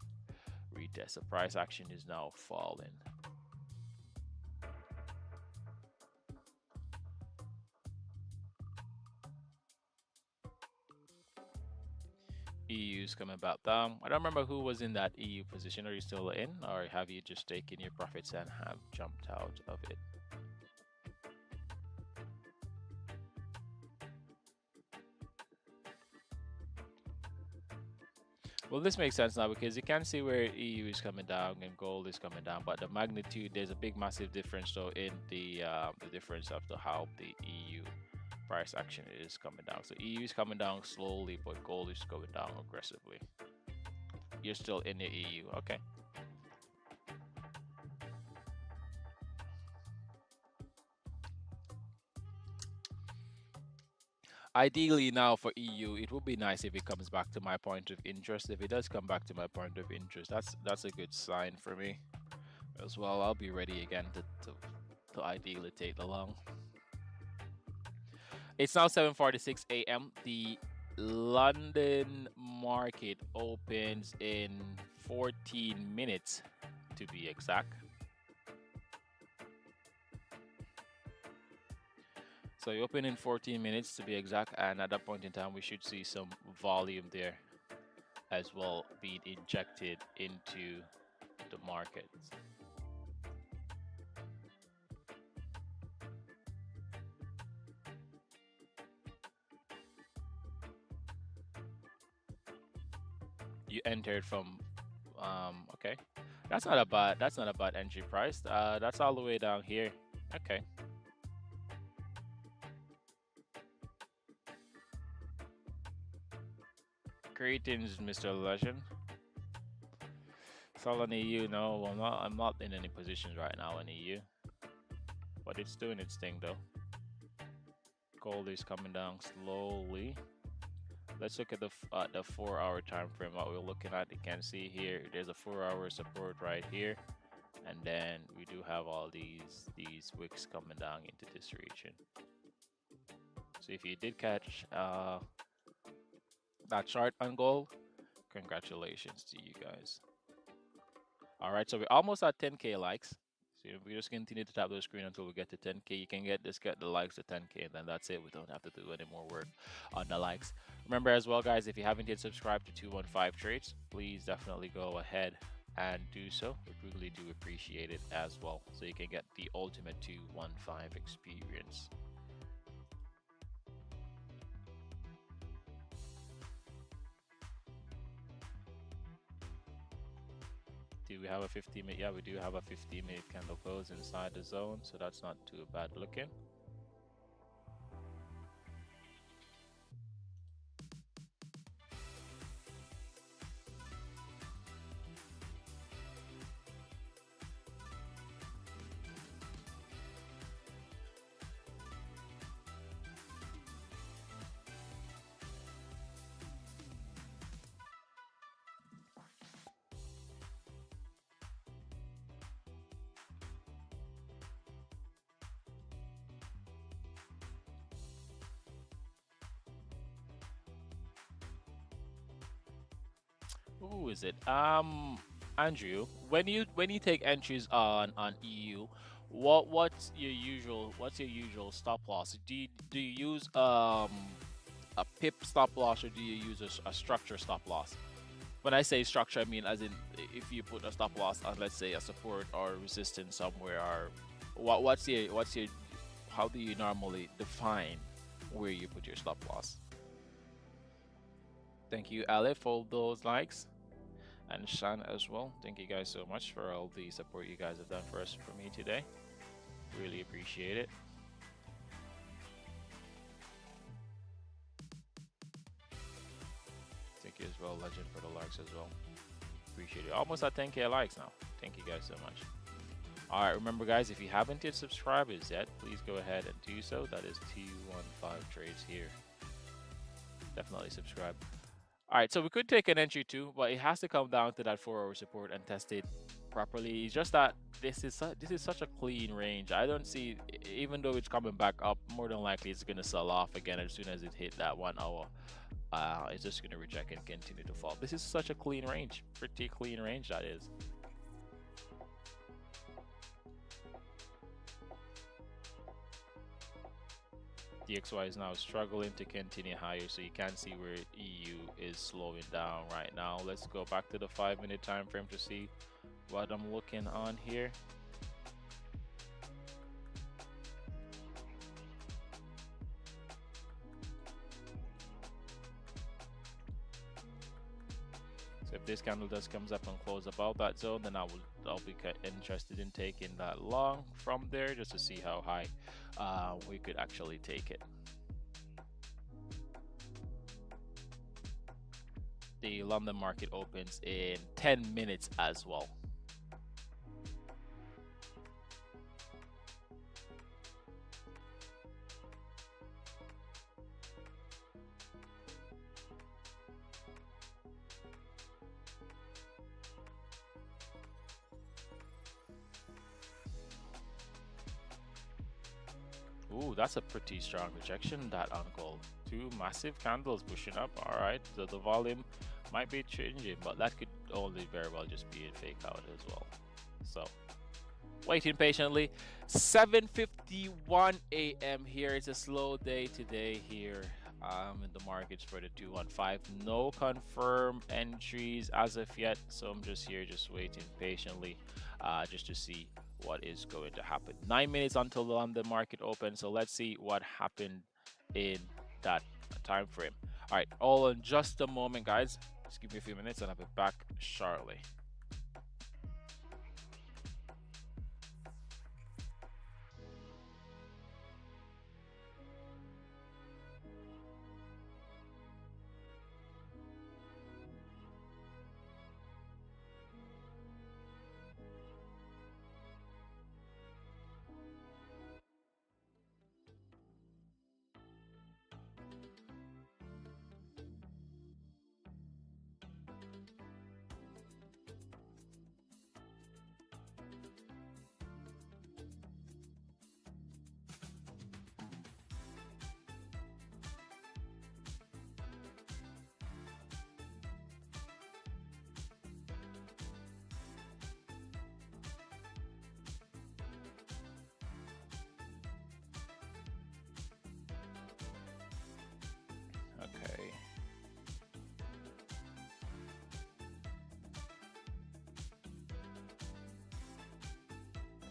retest. The price action is now falling. EU's coming back down. I don't remember who was in that EU position. Are you still in, or have you just taken your profits and have jumped out of it? Well, this makes sense now because you can see where EU is coming down and gold is coming down, but the magnitude, there's a big, massive difference. So in the difference of how the EU price action is coming down. So EU is coming down slowly, but gold is going down aggressively. You're still in the EU, okay? Ideally now for EU, it would be nice if it comes back to my point of interest. If it does come back to my point of interest, that's a good sign for me as well. I'll be ready again to ideally take the long. It's now 7:46 a.m. The London market opens in 14 minutes to be exact. So you open in 14 minutes to be exact, and at that point in time, we should see some volume there as well being injected into the market. You entered from, okay, that's not a bad entry price. That's all the way down here. Okay. Greetings, Mr. Legend. It's all on EU. No, I'm not in any positions right now in EU. But it's doing its thing though. Gold is coming down slowly. Let's look at the 4-hour time frame. What we're looking at, you can see here, there's a 4-hour support right here, and then we do have all these wicks coming down into this region. So if you did catch that chart on gold, congratulations to you guys. All right, so we're almost at 10K likes. So if we just continue to tap the screen until we get to 10K, you can get the likes to 10K, and then that's it. We don't have to do any more work on the likes. Remember as well, guys, if you haven't yet subscribed to 215 Trades, please definitely go ahead and do so. We really do appreciate it as well, so you can get the ultimate 215 experience. Do we have a 15-minute? Yeah, we do have a 15-minute candle close inside the zone, so that's not too bad looking. who is it? Andrew, when you take entries on EU, what's your usual stop loss? Do you use a pip stop loss, or do you use a structure stop loss? When I say structure, I mean as in if you put a stop loss on, let's say, a support or resistance somewhere, or what's your how do you normally define where you put your stop loss? Thank you, Ale, for those likes, and Shan as well. Thank you guys so much for all the support you guys have done for me today. Really appreciate it. Thank you as well, Legend, for the likes as well. Appreciate it. Almost at 10K likes now. Thank you guys so much. All right, remember guys, if you haven't hit subscribe yet, please go ahead and do so. That is T15 Trades here. Definitely subscribe. All right, so we could take an entry too, but it has to come down to that 4-hour support and test it properly. It's just that this is such a clean range. I don't see, even though it's coming back up, more than likely it's gonna sell off again as soon as it hit that 1 hour. It's just gonna reject and continue to fall. This is such a clean range, pretty clean range that is. DXY is now struggling to continue higher, so you can see where EU is slowing down right now. Let's go back to the 5-minute time frame to see what I'm looking on here. So if this candle just comes up and close above that zone, then I'll be interested in taking that long from there, just to see how high we could actually take it. The London market opens in 10 minutes as well. Ooh, that's a pretty strong rejection, that on gold. 2 massive candles pushing up. All right, so the volume might be changing, but that could only very well just be a fake out as well. So waiting patiently. 7:51 a.m. here. It's a slow day today here in the markets for the 215. No confirmed entries as of yet, so I'm just here just waiting patiently just to see what is going to happen. 9 minutes until the London market opens, so let's see what happened in that time frame. All right, all in just a moment, guys. Just give me a few minutes and I'll be back shortly. Okay.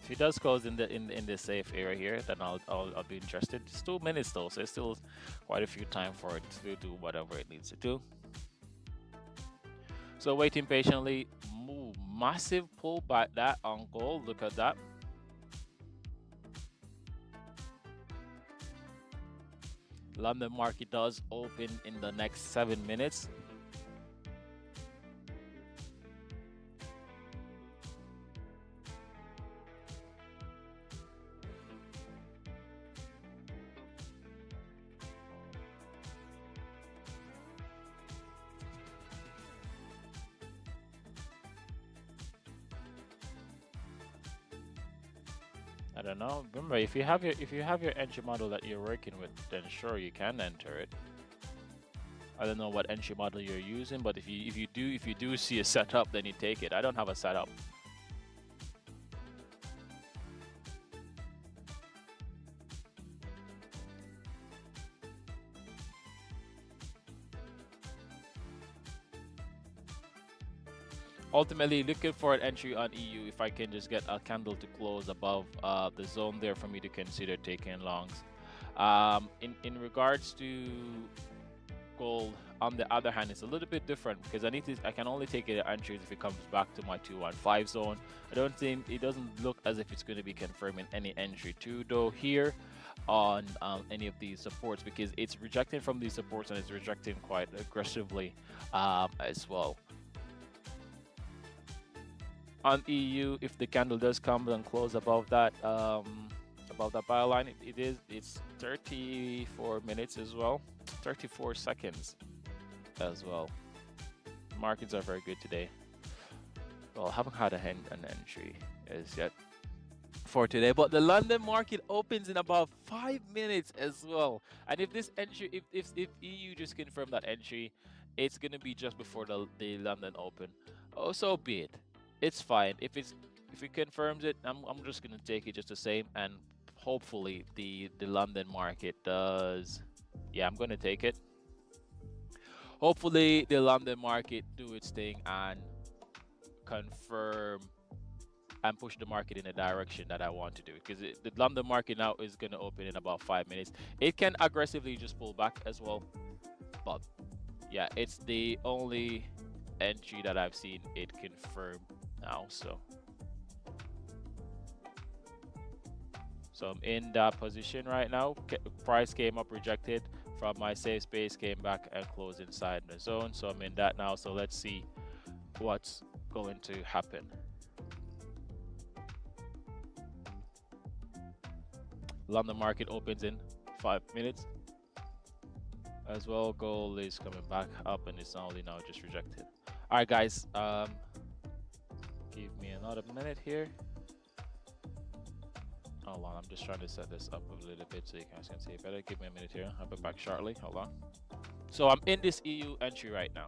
If he does close in the safe area here, then I'll be interested. It's 2 minutes though, so it's still quite a few time for it to do whatever it needs to do. So waiting patiently. Move, massive pullback that on gold. Look at that. London market does open in the next 7 minutes. I don't know. Remember, if you have your entry model that you're working with, then sure you can enter it. I don't know what entry model you're using, but if you do see a setup, then you take it. I don't have a setup. Ultimately, looking for an entry on EU if I can just get a candle to close above the zone there for me to consider taking longs. In regards to gold, on the other hand, it's a little bit different because I can only take it at entries if it comes back to my 215 zone. I don't think it doesn't look as if it's going to be confirming any entry too though here on any of these supports, because it's rejecting from these supports and it's rejecting quite aggressively as well. On EU, if the candle does come and close above that buy line, it's 34 minutes as well, 34 seconds as well. Markets are very good today. Well, I haven't had an entry as yet for today, but the London market opens in about 5 minutes as well. And if this entry, if EU just confirm that entry, it's gonna be just before the London Open. Oh, so be it. It's fine. If it confirms it, I'm just gonna take it just the same, and hopefully the London market does. Yeah, I'm gonna take it. Hopefully the London market do its thing and confirm and push the market in the direction that I want to do, because the London market now is going to open in about 5 minutes. It can aggressively just pull back as well, but yeah, it's the only entry that I've seen it confirm now. So I'm in that position right now. Price came up, rejected from my safe space, came back and closed inside the zone. So I'm in that now. So let's see what's going to happen. London market opens in 5 minutes as well. Gold is coming back up and it's only now just rejected. All right, guys, give me another minute here. Hold on, I'm just trying to set this up a little bit so you guys can see it better. Give me a minute here. I'll be back shortly. Hold on. So I'm in this EU entry right now.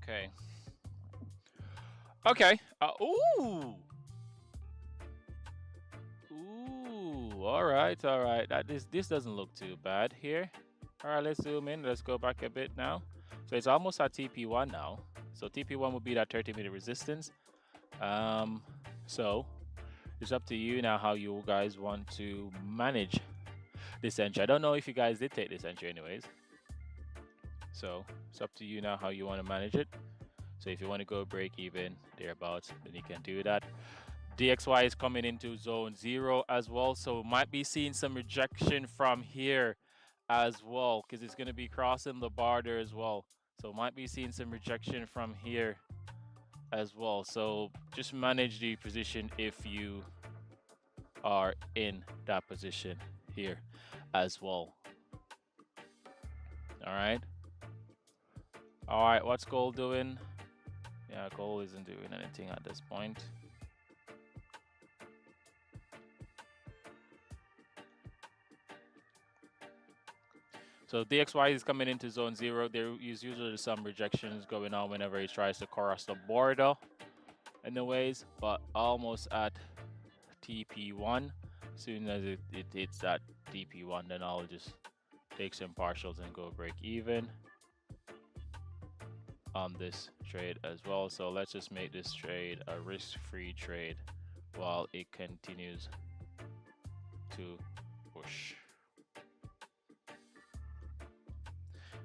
Okay. Okay. Ooh. Ooh. All right. All right. This doesn't look too bad here. All right. Let's zoom in. Let's go back a bit now. So it's almost at TP1 now. So TP1 will be that 30-minute resistance. So it's up to you now how you guys want to manage this entry. I don't know if you guys did take this entry anyways. So it's up to you now how you want to manage it. So if you want to go break even thereabouts, then you can do that. DXY is coming into zone 0 as well, so might be seeing some rejection from here as well, because it's going to be crossing the bar there as well. So might be seeing some rejection from here as well. So just manage the position if you are in that position here as well. All right. All right, what's gold doing? Yeah, gold isn't doing anything at this point. So DXY is coming into zone 0. There is usually some rejections going on whenever he tries to cross the border anyways, but almost at TP1. As soon as it hits that TP1, then I'll just take some partials and go break even on this trade as well. So let's just make this trade a risk-free trade while it continues to push.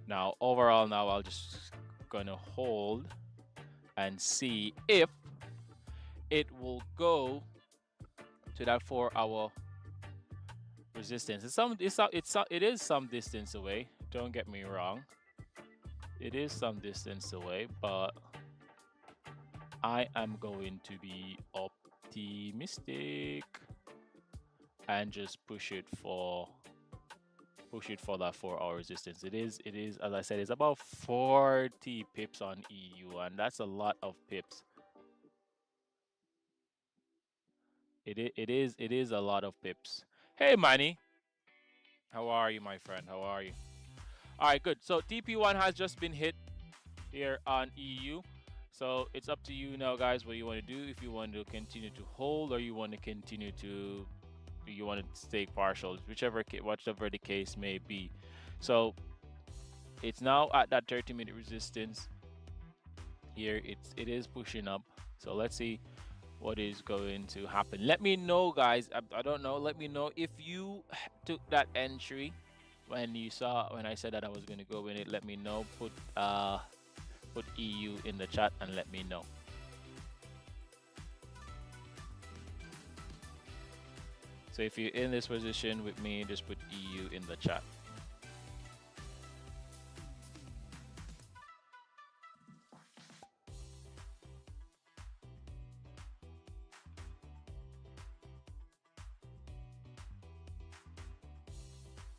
Now overall, now I'll just gonna hold and see if it will go to that 4-hour resistance. It is some distance away, don't get me wrong. It is some distance away, but I am going to be optimistic and just push it for that 4-hour resistance. It is, as I said, it's about 40 pips on EU, and that's a lot of pips. It is a lot of pips. Hey Manny, how are you, my friend? How are you? All right, good. So TP1 has just been hit here on EU. So it's up to you now, guys, what you want to do. If you want to continue to hold, or you want to continue to, you want to take partials, whatever the case may be. So it's now at that 30-minute resistance here. It is pushing up. So let's see what is going to happen. Let me know, guys. I don't know. Let me know if you took that entry when I said that I was going to go in it. Let me know. Put EU in the chat and let me know. So if you're in this position with me, just put EU in the chat.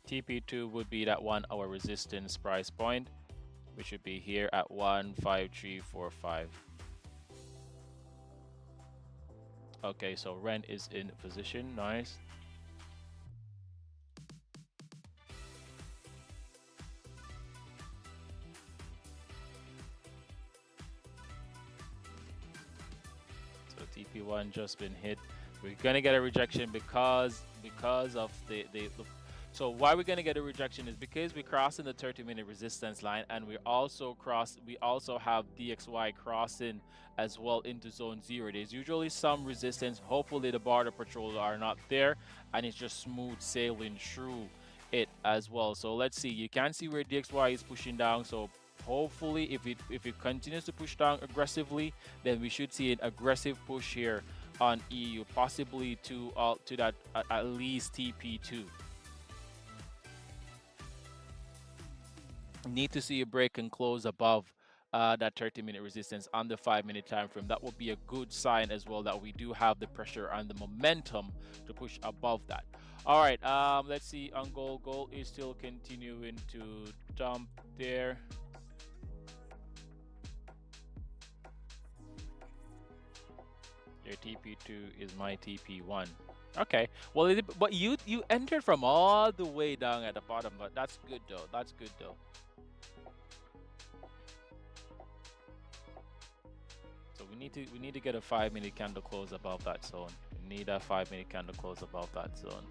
TP2 would be that 1-hour resistance price point, which should be here at 15345. Okay, so Ren is in position. Nice. So TP1 just been hit. We're gonna get a rejection because of the so why we're gonna get a rejection is because we're crossing the 30-minute resistance line, and we also have DXY crossing as well into zone 0. There's usually some resistance. Hopefully the border patrols are not there, and it's just smooth sailing through it as well. So let's see. You can see where DXY is pushing down. So hopefully if it continues to push down aggressively, then we should see an aggressive push here on EU, possibly to that at least TP2. Need to see a break and close above that 30-minute resistance on the 5-minute time frame. That will be a good sign as well that we do have the pressure and the momentum to push above that. All right, let's see on gold. Gold is still continuing to dump there. Your TP2 is my TP1. Okay, well, but you entered from all the way down at the bottom, but that's good though. That's good though. So we need to get a 5-minute candle close above that zone. We need a 5-minute candle close above that zone.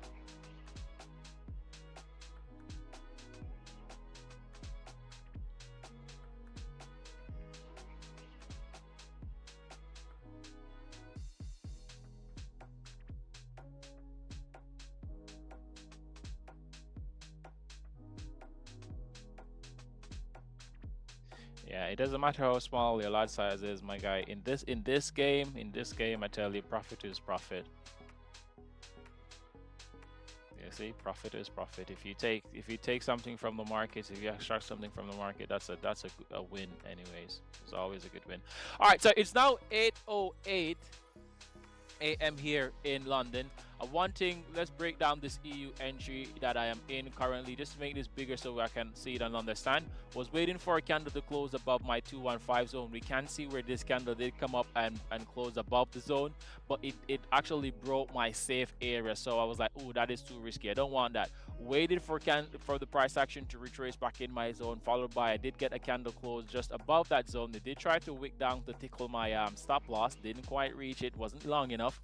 Yeah, it doesn't matter how small your lot size is, my guy. In this game, I tell you, profit is profit. You see, profit is profit. If you take something from the market, if you extract something from the market, that's a win anyways. It's always a good win. All right, so it's now 8:08 a.m. here in London. One thing, let's break down this EU entry that I am in currently, just to make this bigger so I can see it and understand. Was waiting for a candle to close above my 215 zone. We can see where this candle did come up and close above the zone, but it actually broke my safe area. So I was like, oh, that is too risky. I don't want that. Waited for the price action to retrace back in my zone, followed by I did get a candle close just above that zone. They did try to wick down to tickle my stop loss, didn't quite reach it, wasn't long enough,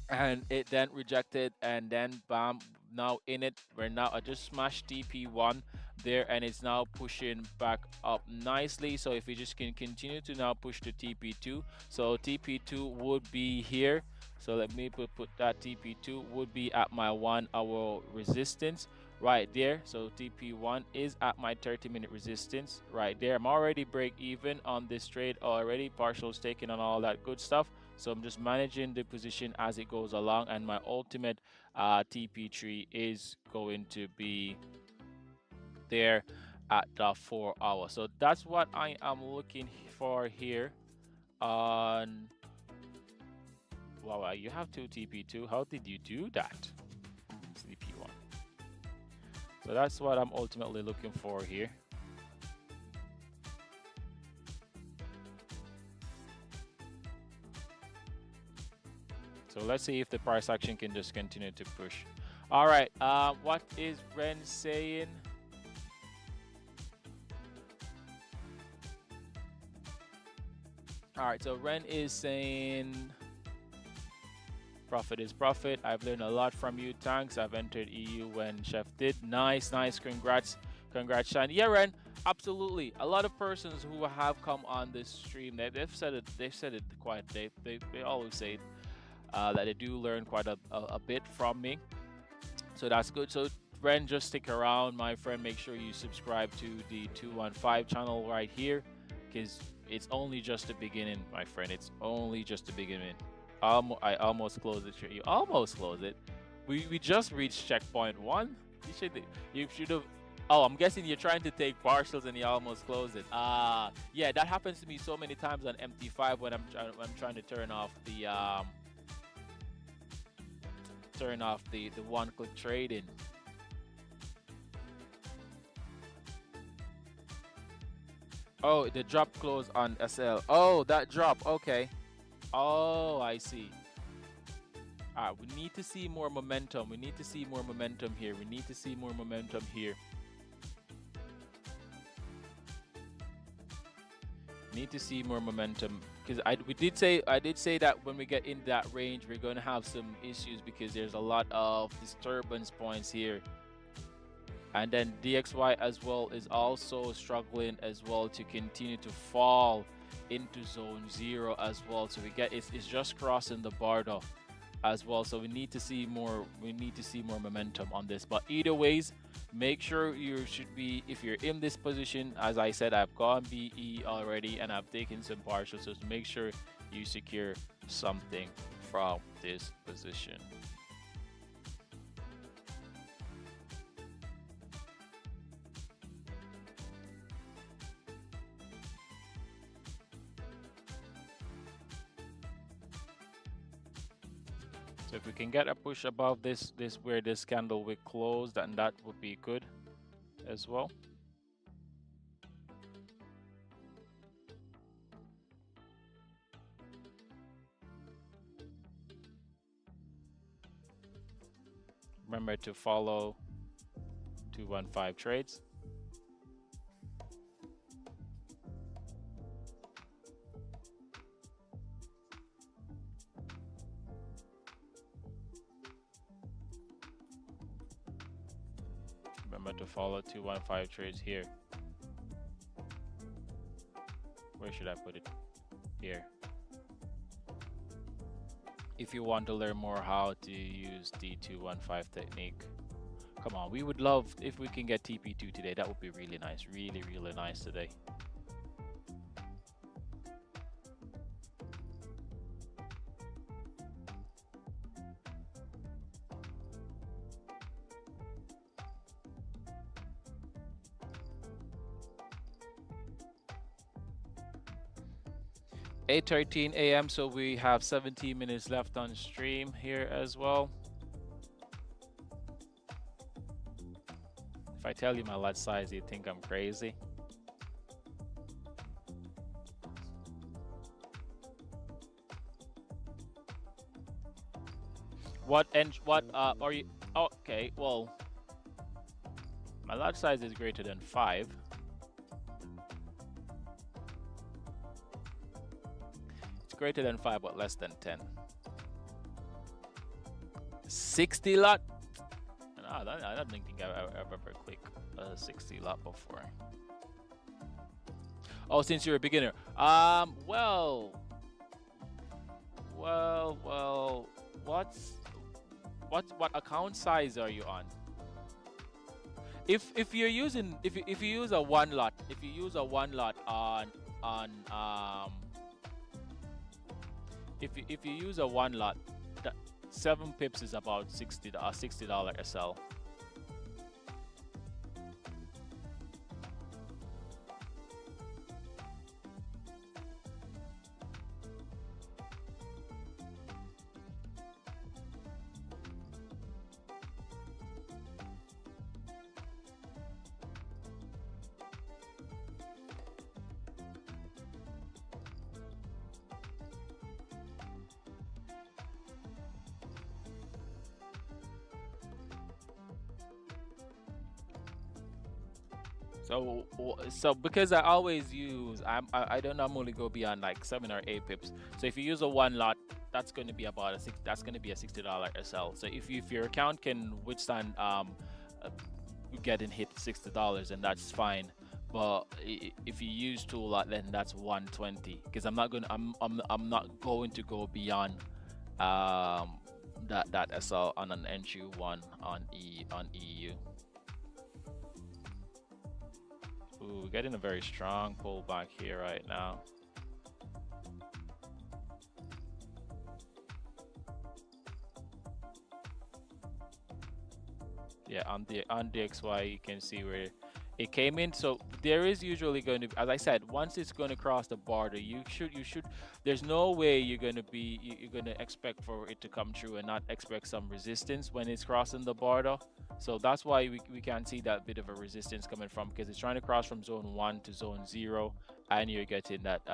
and it then rejected, and then bam, now in it. We're now, I just smashed TP1 there, and it's now pushing back up nicely. So if we just can continue to now push to TP2, so TP2 would be here. So let me put that TP2 would be at my 1 hour resistance right there. So TP1 is at my 30-minute resistance right there. I'm already break even on this trade already, partials taken and all that good stuff. So I'm just managing the position as it goes along, and my ultimate TP3 is going to be there at the 4 hour. So that's what I am looking for here on. Wow, you have 2 TP2. How did you do that? TP1. So that's what I'm ultimately looking for here. So let's see if the price action can just continue to push. All right, what is Ren saying? All right, so Ren is saying profit is profit. I've learned a lot from you. Thanks. I've entered EU when Chef did. Nice. Congrats, Shine. Yeah, Ren, absolutely. A lot of persons who have come on this stream, they've said it. They've said it quite. They always say it. That they do learn quite a bit from me, so that's good. So Ren, just stick around, my friend. Make sure you subscribe to the 215 channel right here, because it's only just the beginning, my friend. It's only just the beginning. I almost closed it. You almost closed it. We just reached checkpoint 1. You should have. Oh, I'm guessing you're trying to take partials and you almost close it. Yeah, that happens to me so many times on MT5 when I'm trying to turn off the one-click trading. Oh, the drop close on SL. Oh, that drop. Okay. Oh, I see. All right, we need to see more momentum. We need to see more momentum here. We need to see more momentum here. Need to see more momentum, because I did say that when we get in that range, we're going to have some issues because there's a lot of disturbance points here, and then DXY as well is also struggling as well to continue to fall into zone 0 as well. So it's just crossing the border as well. So we need to see more momentum on this. But either ways, make sure you should be, if you're in this position, as I said, I've gone BE already and I've taken some partials, so to make sure you secure something from this position. So if we can get a push above this where this candle will close, then that would be good as well. Remember to follow 215 trades. Remember to follow 215 trades here. Where should I put it? Here. If you want to learn more how to use the 215 technique, come on, we would love if we can get TP2 today. That would be really nice. Really, really nice today. (8:13 a.m.), so we have 17 minutes left on stream here as well. If I tell you my lot size, you think I'm crazy. What are you? Oh, okay, well, my lot size is greater than 5. Greater than 5 but less than 10. 60 lot. No, I don't think I've ever clicked a 60 lot before. Oh, since you're a beginner. Well, what account size are you on? If you're using if you use a one lot on if you use a one lot, 7 pips is about $60 SL. So because I always use, I don't normally go beyond like 7 or 8 pips. So if you use a one lot, that's going to be about a $60 SL. So if your account can withstand getting hit $60, then that's fine. But if you use two lot, then that's 120. Because I'm not going to go beyond that SL on an entry one on EU. Ooh, we're getting a very strong pullback here right now. Yeah, on DXY you can see where it came in. So there is usually going to be, as I said, once it's going to cross the border, you should there's no way you're going to expect for it to come through and not expect some resistance when it's crossing the border. So that's why we can see that bit of a resistance coming from, because it's trying to cross from zone 1 to zone 0, and you're getting that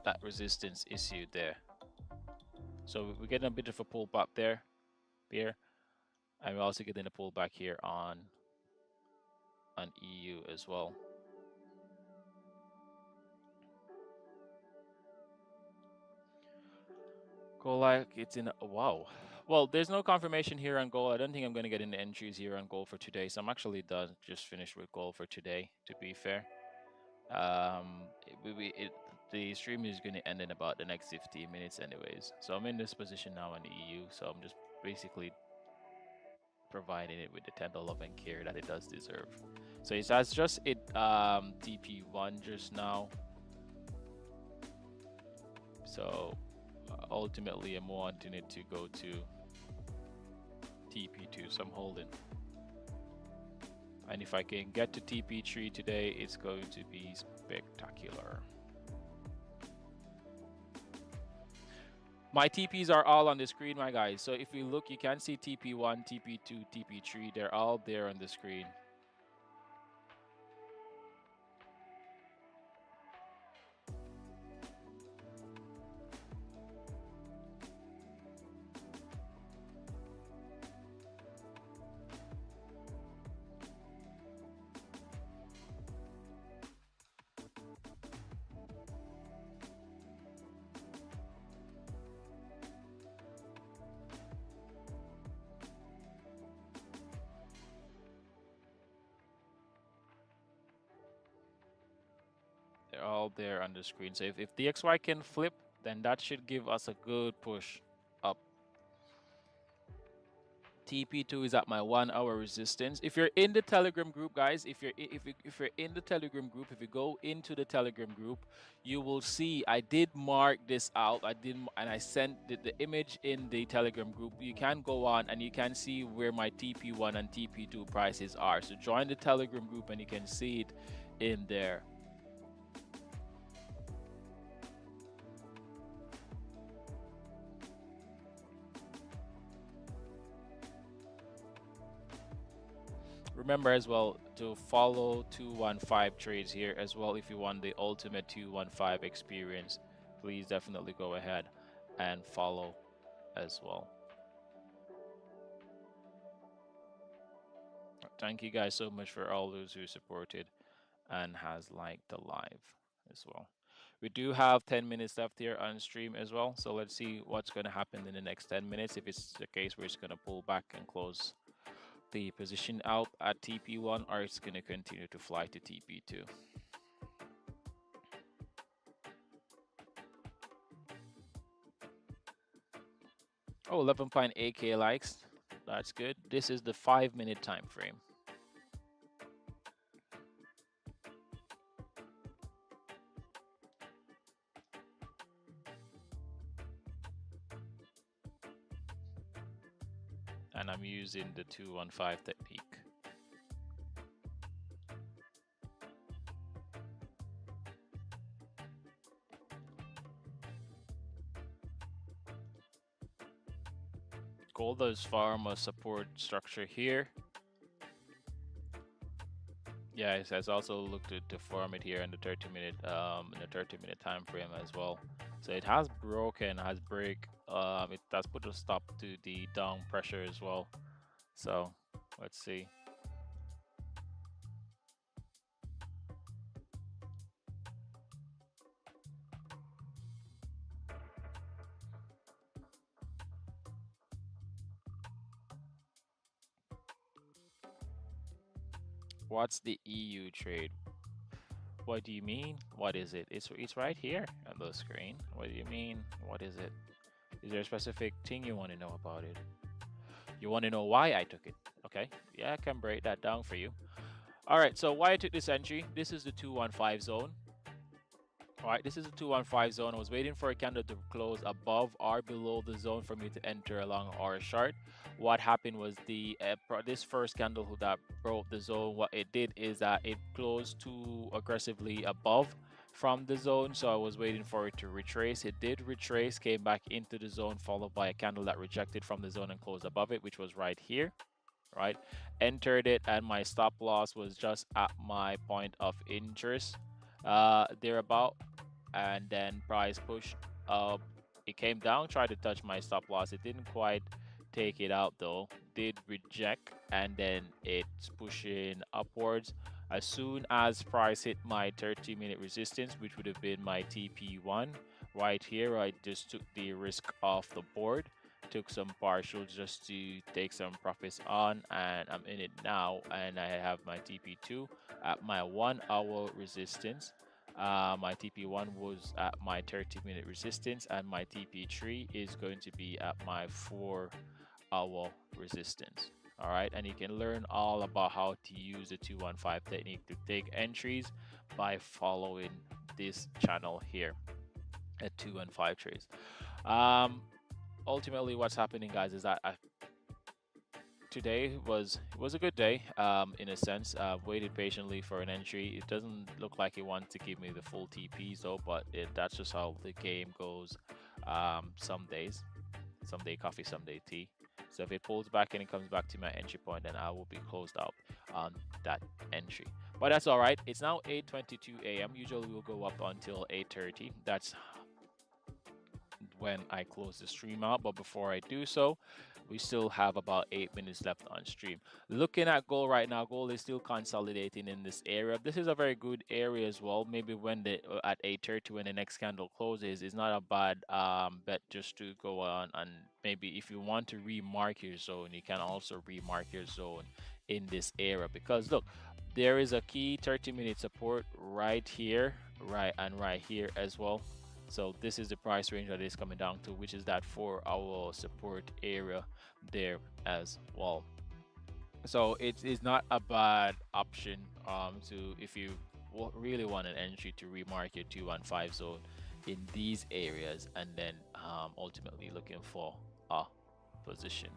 that resistance issue there. So we're getting a bit of a pullback there, and we're also getting a pullback here on EU as well. Gold, like it's in wow. Well, there's no confirmation here on gold. I don't think I'm going to get into entries here on gold for today. So I'm actually done, just finished with gold for today, to be fair. The stream is going to end in about the next 15 minutes anyways. So I'm in this position now in EU. So I'm just basically providing it with the tender love and care that it does deserve. So that's just it, TP1 just now. So ultimately I'm wanting it to go to TP2, so I'm holding. And if I can get to TP3 today, it's going to be spectacular. My TPs are all on the screen, my guys. So if you look, you can see TP1, TP2, TP3. They're all there on the screen. They're all there on the screen. So if the XY can flip, then that should give us a good push up. TP2 is at my 1 hour resistance. If you're in the Telegram group, guys, if you're in the Telegram group, if you go into the Telegram group, you will see I did mark this out. And I sent the image in the Telegram group. You can go on and you can see where my TP1 and TP2 prices are. So join the Telegram group and you can see it in there. Remember as well to follow 215 trades here as well. If you want the ultimate 215 experience, please definitely go ahead and follow as well. Thank you guys so much for all those who supported and has liked the live as well. We do have 10 minutes left here on stream as well, so let's see what's going to happen in the next 10 minutes. If it's the case where it's going to pull back and close the position out at TP1, or it's going to continue to fly to TP2. Oh, 11.8k likes. That's good. This is the 5-minute time frame. And I'm using the 215 technique. Gold does form a support structure here. Yeah, it has also looked to form it here in the 30-minute time frame as well. So it has broken, has break. It has put a stop to the down pressure as well. So let's see. What's the EU trade? What do you mean? What is it? It's right here on the screen. What do you mean? What is it? Is there a specific thing you want to know about it? You want to know why I took it? Okay, yeah, I can break that down for you. All right, so why I took this entry? This is the 215 zone. All right, this is the 215 zone. I was waiting for a candle to close above or below the zone for me to enter along our chart. What happened was this first candle that broke the zone, what it did is that it closed too aggressively above from the zone. So I was waiting for it to retrace. It did retrace, came back into the zone, followed by a candle that rejected from the zone and closed above it, which was right here. Right, entered it, and my stop loss was just at my point of interest, thereabout. And then price pushed up, it came down, tried to touch my stop loss. It didn't quite take it out though, did reject, and then it's pushing upwards. As soon as price hit my 30-minute resistance, which would have been my TP1 right here, I just took the risk off the board, took some partials just to take some profits on, and I'm in it now, and I have my TP2 at my 1 hour resistance. My TP1 was at my 30-minute resistance, and my TP3 is going to be at my 4-hour resistance. All right, and you can learn all about how to use the 215 technique to take entries by following this channel here at 215 trades. Ultimately, what's happening, guys, is that today was a good day, in a sense. Waited patiently for an entry. It doesn't look like it wants to give me the full TPs though, but that's just how the game goes. Some days, someday coffee, someday tea. So if it pulls back and it comes back to my entry point, then I will be closed out on that entry. But that's all right. It's now 8:22 a.m. Usually we'll go up until 8:30. That's when I close the stream out. But before I do so, we still have about 8 minutes left on stream. Looking at gold right now, gold is still consolidating in this area. This is a very good area as well. Maybe when at 8:30 when the next candle closes, it's not a bad bet just to go on, and maybe if you want to remark your zone, you can also remark your zone in this area, because look, there is a key 30-minute support right here right and right here as well. So this is the price range that is coming down to, which is that 4 hour support area there as well. So it is not a bad option to, if you really want an entry, to remark your 215 zone in these areas, and then ultimately looking for a position.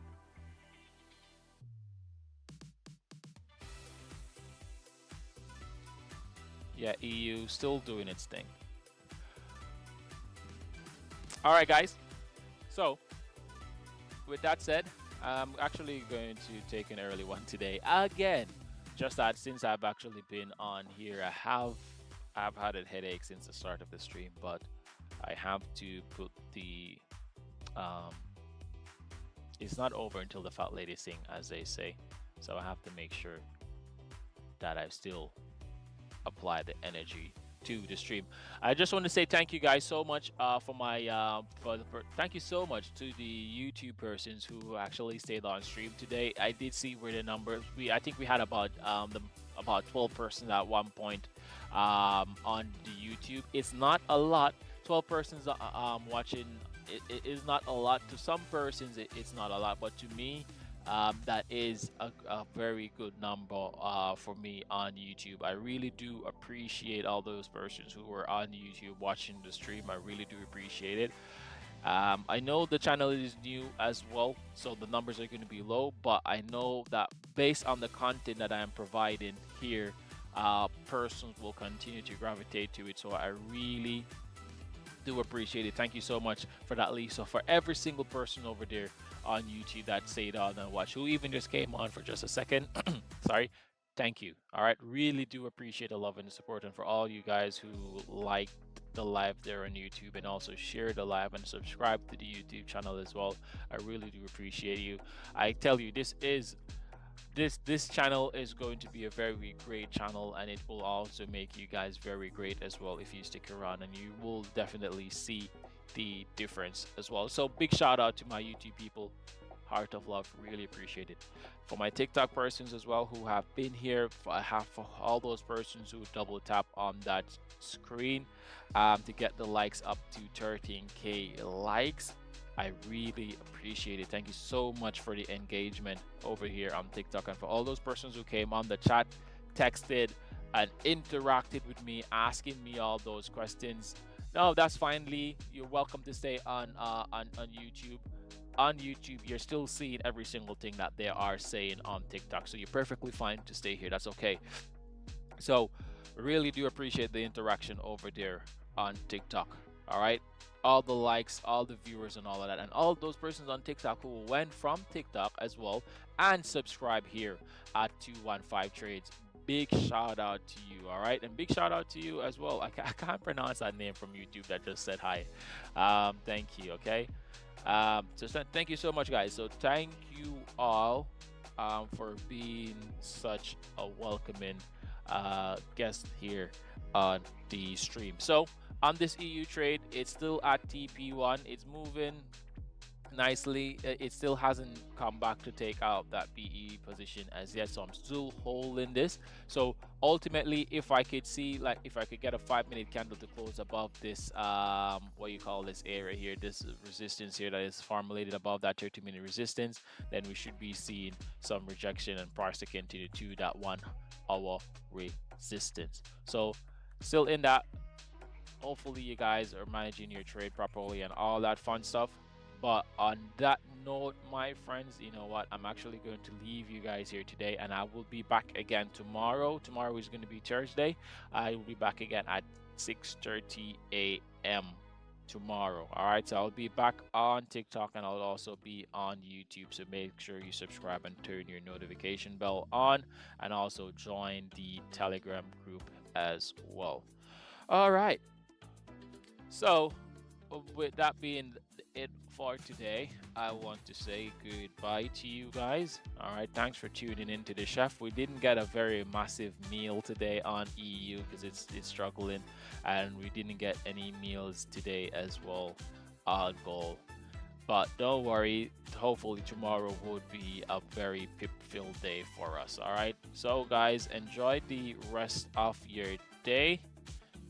Yeah, EU still doing its thing. All right, guys. So with that said, I'm actually going to take an early one today again. Just that since I've actually been on here, I've had a headache since the start of the stream, but I have to put the um, it's not over until the fat lady sing, as they say. So I have to make sure that I still apply the energy to the stream. I just want to say thank you guys so much for my thank you so much to the YouTube persons who actually stayed on stream today. I did see where the numbers, I think we had about 12 persons at one point on the YouTube. It's not a lot. 12 persons watching, it is not a lot. To some persons it's not a lot, but to me that is a very good number for me on YouTube. I really do appreciate all those persons who were on YouTube watching the stream. I really do appreciate it. I know the channel is new as well, so the numbers are going to be low, but I know that based on the content that I am providing here, persons will continue to gravitate to it. So I really do appreciate it. Thank you so much for that, Lisa. For every single person over there on YouTube that stayed on and watched, who even just came on for just a second, sorry, thank you. All right, really do appreciate the love and the support, and for all you guys who liked the live there on YouTube and also share the live and subscribe to the YouTube channel as well. I really do appreciate you. I tell you, this channel is going to be a very great channel, and it will also make you guys very great as well if you stick around, and you will definitely see the difference as well. So big shout out to my YouTube people, heart of love, really appreciate it. For my TikTok persons as well who have been here, for all those persons who double tap on that screen to get the likes up to 13k likes, I really appreciate it. Thank you so much for the engagement over here on TikTok, and for all those persons who came on the chat, texted, and interacted with me, asking me all those questions. No, that's fine, Lee. You're welcome to stay on YouTube. On YouTube, you're still seeing every single thing that they are saying on TikTok, so you're perfectly fine to stay here. That's okay. So, really do appreciate the interaction over there on TikTok. All right, all the likes, all the viewers, and all of that, and all those persons on TikTok who went from TikTok as well and subscribe here at 215 Trades. Big shout out to you. All right, and big shout out to you as well. I can't pronounce that name from YouTube that just said hi. Thank you. Okay. Thank you so much, guys. So thank you all for being such a welcoming guest here on the stream. So on this EU trade, it's still at TP1. It's moving nicely. It still hasn't come back to take out that PE position as yet, so I'm still holding this. So ultimately, if I could see, like, if I could get a 5-minute candle to close above this what you call this area here, this resistance here that is formulated above that 30-minute resistance, then we should be seeing some rejection and price to continue to that 1 hour resistance. So still in that. Hopefully you guys are managing your trade properly and all that fun stuff. But on that note, my friends, you know what, I'm actually going to leave you guys here today, and I will be back again tomorrow. Tomorrow is going to be Thursday. I will be back again at 6:30 a.m. tomorrow. All right, so I'll be back on TikTok, and I'll also be on YouTube, so make sure you subscribe and turn your notification bell on, and also join the Telegram group as well. All right, so with that being it for today, I want to say goodbye to you guys. All right, thanks for tuning in to the chef. We didn't get a very massive meal today on EU because it's struggling, and we didn't get any meals today as well on gold. But don't worry, hopefully tomorrow would be a very pip-filled day for us. All right, so guys, enjoy the rest of your day.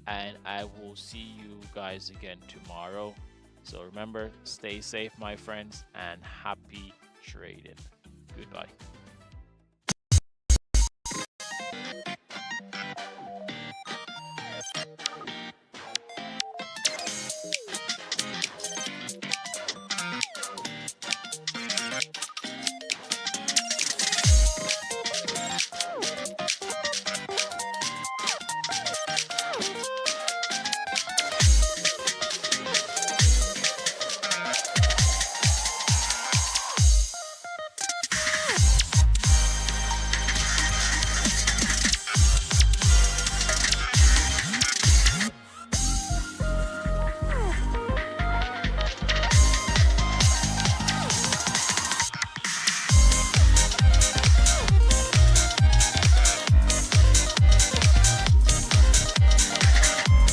and I will see you guys again tomorrow. So remember, stay safe, my friends, and happy trading. Goodbye.